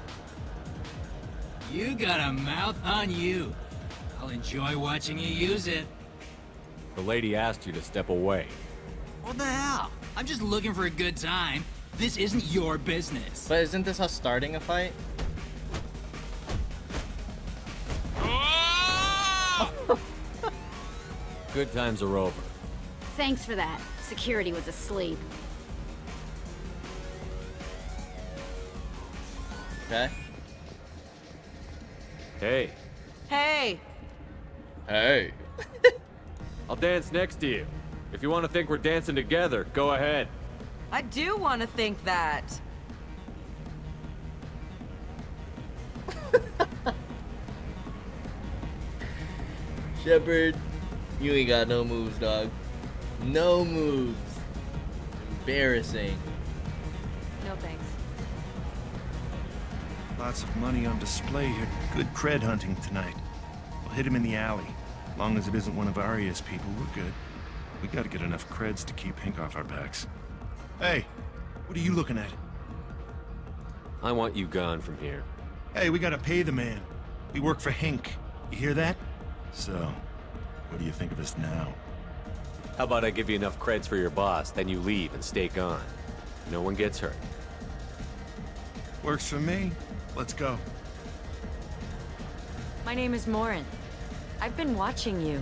You got a mouth on you. I'll enjoy watching you use it. The lady asked you to step away. What the hell? I'm just looking for a good time. This isn't your business. But isn't this us starting a fight? Good times are over. Thanks for that. Security was asleep. Okay. Hey. Hey! Hey. I'll dance next to you. If you want to think we're dancing together, go ahead. I do want to think that. Shepard, you ain't got no moves, dog. No moves. Embarrassing. No thanks. Lots of money on display here. Good cred hunting tonight. We'll hit him in the alley. Long as it isn't one of Arya's people, we're good. We gotta get enough creds to keep Hink off our backs. Hey, what are you looking at? I want you gone from here. Hey, we gotta pay the man. We work for Hink. You hear that? So, what do you think of us now? How about I give you enough creds for your boss, then you leave and stay gone. No one gets hurt. Works for me. Let's go. My name is Morin. I've been watching you.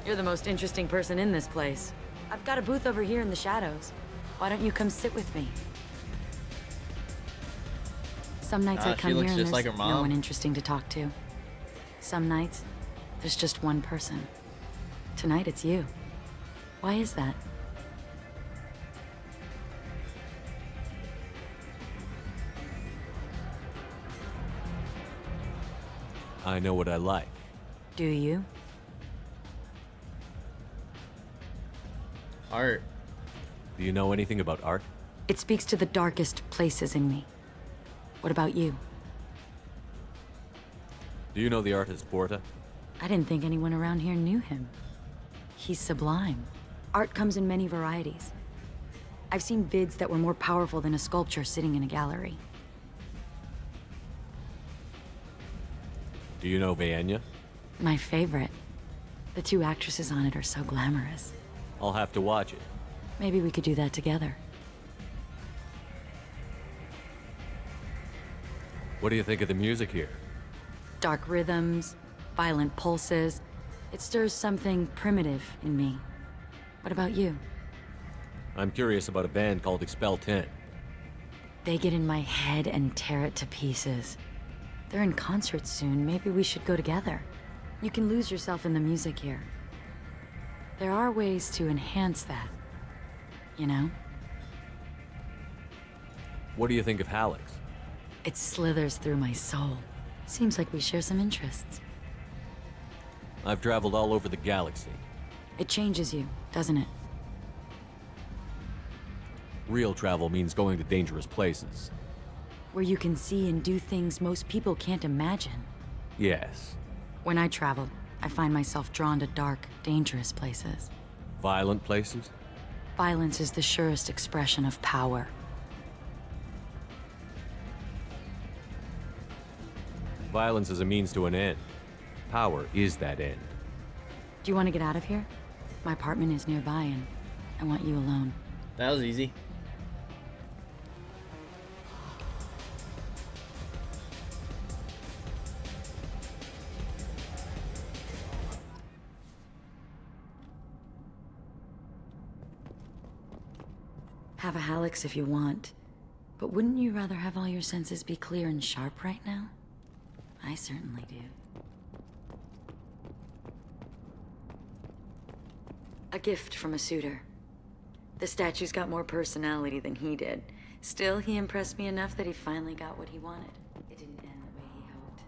You're the most interesting person in this place. I've got a booth over here in the shadows. Why don't you come sit with me? Some nights I come here and there's no one interesting to talk to. Some nights, there's just one person. Tonight it's you. Why is that? I know what I like. Do you? Art. Do you know anything about art? It speaks to the darkest places in me. What about you? Do you know the artist Porta? I didn't think anyone around here knew him. He's sublime. Art comes in many varieties. I've seen vids that were more powerful than a sculpture sitting in a gallery. Do you know Vaenya? My favorite. The two actresses on it are so glamorous. I'll have to watch it. Maybe we could do that together. What do you think of the music here? Dark rhythms, violent pulses. It stirs something primitive in me. What about you? I'm curious about a band called Expel 10. They get in my head and tear it to pieces. They're in concert soon. Maybe we should go together. You can lose yourself in the music here. There are ways to enhance that, you know? What do you think of Hallex? It slithers through my soul. Seems like we share some interests. I've traveled all over the galaxy. It changes you, doesn't it? Real travel means going to dangerous places. Where you can see and do things most people can't imagine. Yes. When I travel, I find myself drawn to dark, dangerous places. Violent places? Violence is the surest expression of power. Violence is a means to an end. Power is that end. Do you want to get out of here? My apartment is nearby and I want you alone. That was easy. Have a Hallex if you want. But wouldn't you rather have all your senses be clear and sharp right now? I certainly do. A gift from a suitor. The statue's got more personality than he did. Still, he impressed me enough that he finally got what he wanted. It didn't end the way he hoped.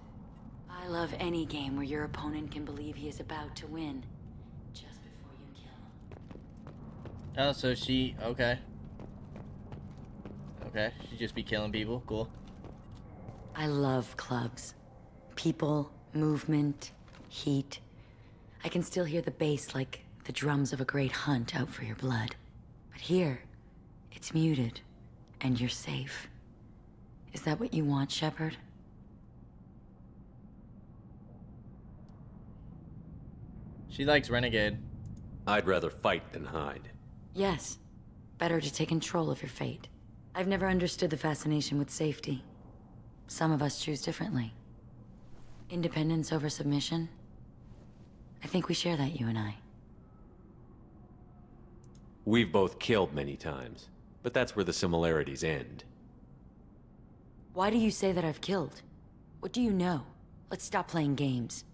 I love any game where your opponent can believe he is about to win. Just before you kill him. Oh, so she... okay. Okay, she just be killing people. Cool. I love clubs. People, movement, heat. I can still hear the bass like the drums of a great hunt out for your blood. But here, it's muted, and you're safe. Is that what you want, Shepard? She likes Renegade. I'd rather fight than hide. Yes. Better to take control of your fate. I've never understood the fascination with safety. Some of us choose differently. Independence over submission? I think we share that, you and I. We've both killed many times, but that's where the similarities end. Why do you say that I've killed? What do you know? Let's stop playing games.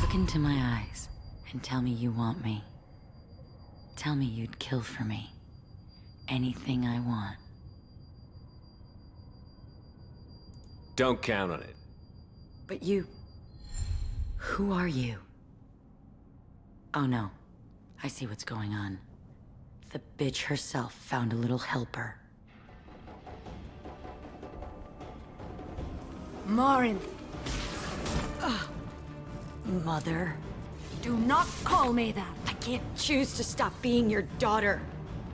Look into my eyes and tell me you want me. Tell me you'd kill for me. Anything I want. Don't count on it. But you... Who are you? Oh no. I see what's going on. The bitch herself found a little helper. Morin, Mother. do not call me that. I can't choose to stop being your daughter,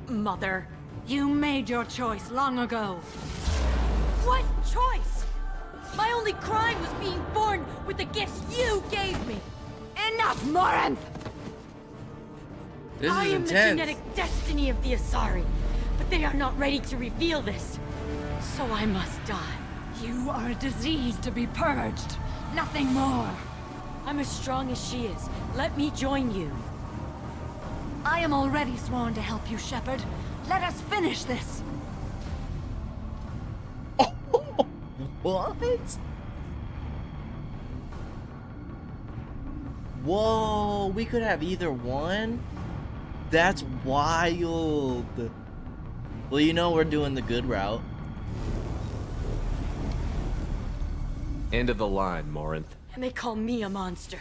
Mother. You made your choice long ago. What choice? My only crime was being born with the gifts you gave me. Enough, Morin! This I is am intense. the genetic destiny of the Asari, but they are not ready to reveal this. So I must die. You are a disease to be purged. Nothing more. I'm as strong as she is. Let me join you. I am already sworn to help you, Shepard. Let us finish this. What? Whoa, we could have either one? That's wild. Well, you know we're doing the good route. End of the line, Morinth. And they call me a monster.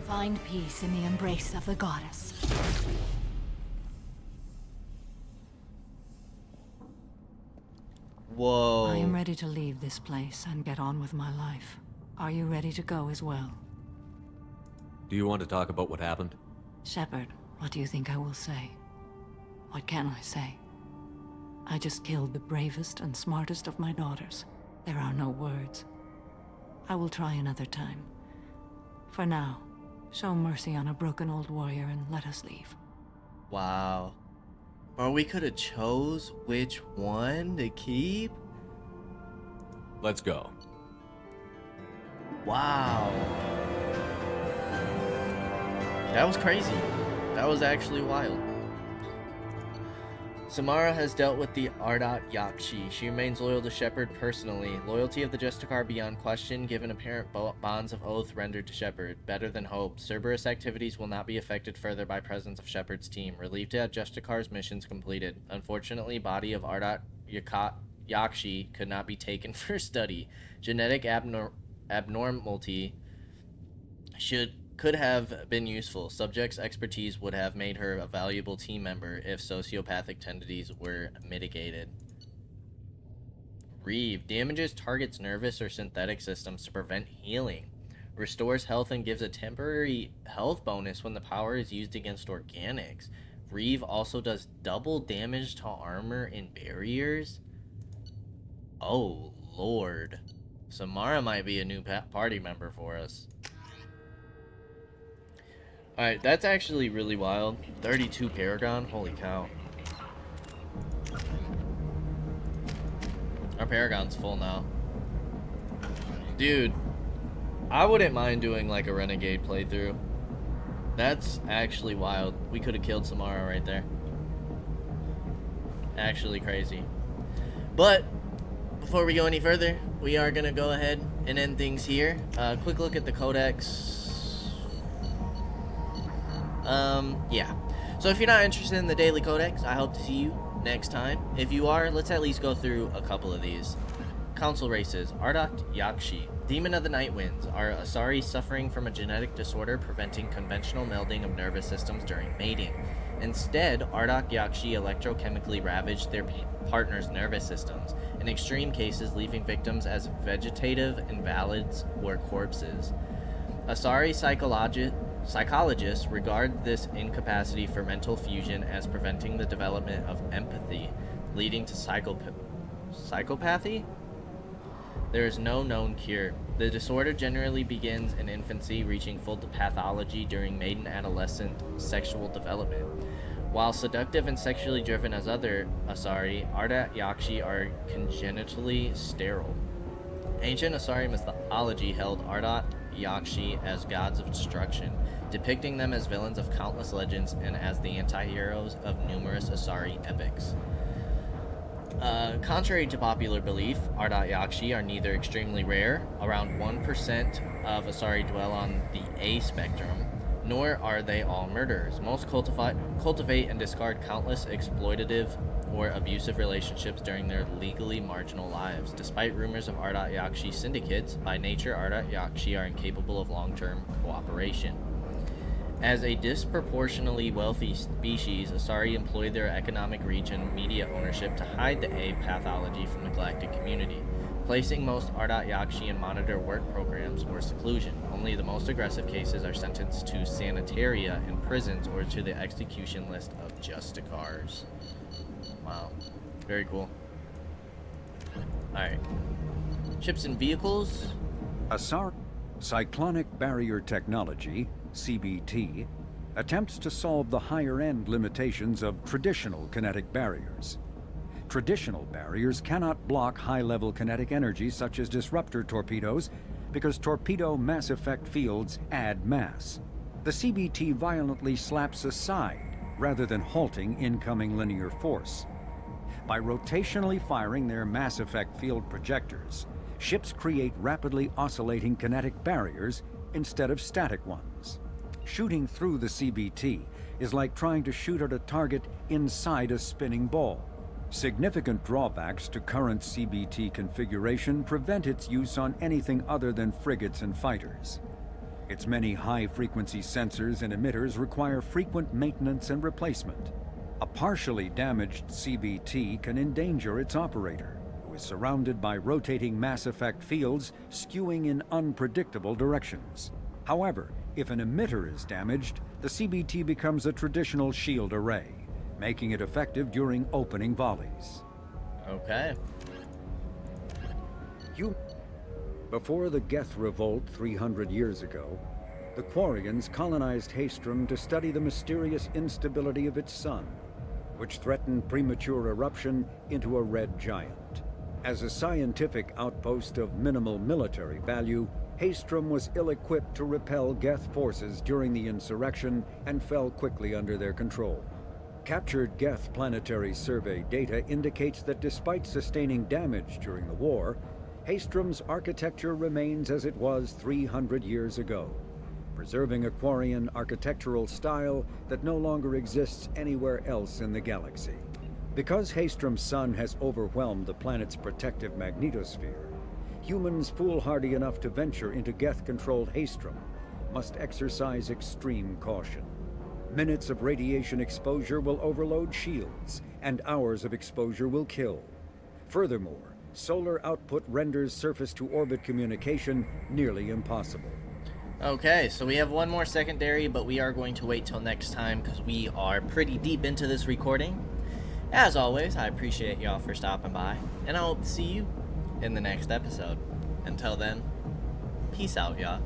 Find peace in the embrace of the goddess. Whoa. I am ready to leave this place and get on with my life. Are you ready to go as well? Do you want to talk about what happened? Shepard, what do you think I will say? What can I say? I just killed the bravest and smartest of my daughters. There are no words. I will try another time. For now, show mercy on a broken old warrior and let us leave. Wow. Or we could have chose which one to keep? Let's go. Wow. That was crazy. That was actually wild. Samara has dealt with the Ardat Yakshi. She remains loyal to Shepard personally. Loyalty of the Justicar beyond question, given apparent bonds of oath rendered to Shepard. Better than hope. Cerberus activities will not be affected further by presence of Shepard's team. Relieved to have Justicar's missions completed. Unfortunately, body of Ardat Yakshi could not be taken for study. Genetic abnormality could have been useful. Subject's expertise would have made her a valuable team member if sociopathic tendencies were mitigated. Reeve damages target's nervous or synthetic systems to prevent healing. Restores health and gives a temporary health bonus when the power is used against organics. Reeve also does double damage to armor and barriers. Oh lord. Samara might be a new party member for us. Alright, that's actually really wild. 32 Paragon? Holy cow. Our Paragon's full now. Dude, I wouldn't mind doing like a Renegade playthrough. That's actually wild. We could have killed Samara right there. Actually crazy. But, before we go any further, we are going to go ahead and end things here. Quick look at the Codex. Yeah. So if you're not interested in the Daily Codex, I hope to see you next time. If you are, let's at least go through a couple of these. Council races. Ardat Yakshi. Demon of the Night Winds are Asari suffering from a genetic disorder preventing conventional melding of nervous systems during mating. Instead, Ardat Yakshi electrochemically ravage their partner's nervous systems, in extreme cases leaving victims as vegetative invalids or corpses. Asari psychologists regard this incapacity for mental fusion as preventing the development of empathy, leading to psychopathy? There is no known cure. The disorder generally begins in infancy, reaching full pathology during maiden adolescent sexual development. While seductive and sexually driven as other Asari, Ardat Yakshi are congenitally sterile. Ancient Asari mythology held Ardat Yakshi as gods of destruction, depicting them as villains of countless legends and as the anti-heroes of numerous Asari epics. Contrary to popular belief, Ardat Yakshi are neither extremely rare, around 1% of Asari dwell on the A spectrum, nor are they all murderers. Most cultivate and discard countless exploitative or abusive relationships during their legally marginal lives. Despite rumors of Ardat Yakshi syndicates, by nature Ardat Yakshi are incapable of long-term cooperation. As a disproportionately wealthy species, Asari employ their economic reach and media ownership to hide the A pathology from the galactic community, placing most Ardat Yakshi in monitor work programs or seclusion. Only the most aggressive cases are sentenced to sanitaria in prisons or to the execution list of Justicars. Wow. Very cool. Alright. Ships and vehicles. Asari Cyclonic Barrier Technology, CBT, attempts to solve the higher-end limitations of traditional kinetic barriers. Traditional barriers cannot block high-level kinetic energy such as disruptor torpedoes because torpedo mass effect fields add mass. The CBT violently slaps aside rather than halting incoming linear force. By rotationally firing their mass effect field projectors, ships create rapidly oscillating kinetic barriers instead of static ones. Shooting through the CBT is like trying to shoot at a target inside a spinning ball. Significant drawbacks to current CBT configuration prevent its use on anything other than frigates and fighters. Its many high-frequency sensors and emitters require frequent maintenance and replacement. A partially damaged CBT can endanger its operator, who is surrounded by rotating mass effect fields skewing in unpredictable directions. However, if an emitter is damaged, the CBT becomes a traditional shield array, making it effective during opening volleys. Okay. Before the Geth Revolt 300 years ago, the Quarians colonized Haestrom to study the mysterious instability of its sun, which threatened premature eruption into a red giant. As a scientific outpost of minimal military value, Haestrom was ill-equipped to repel Geth forces during the insurrection and fell quickly under their control. Captured Geth planetary survey data indicates that despite sustaining damage during the war, Haestrom's architecture remains as it was 300 years ago, preserving a Quarian architectural style that no longer exists anywhere else in the galaxy. Because Haestrom's sun has overwhelmed the planet's protective magnetosphere, humans foolhardy enough to venture into Geth-controlled Haestrom must exercise extreme caution. Minutes of radiation exposure will overload shields, and hours of exposure will kill. Furthermore, solar output renders surface-to-orbit communication nearly impossible. Okay, so we have one more secondary, but we are going to wait till next time because we are pretty deep into this recording. As always, I appreciate y'all for stopping by, and I hope to see you in the next episode. Until then, peace out, y'all.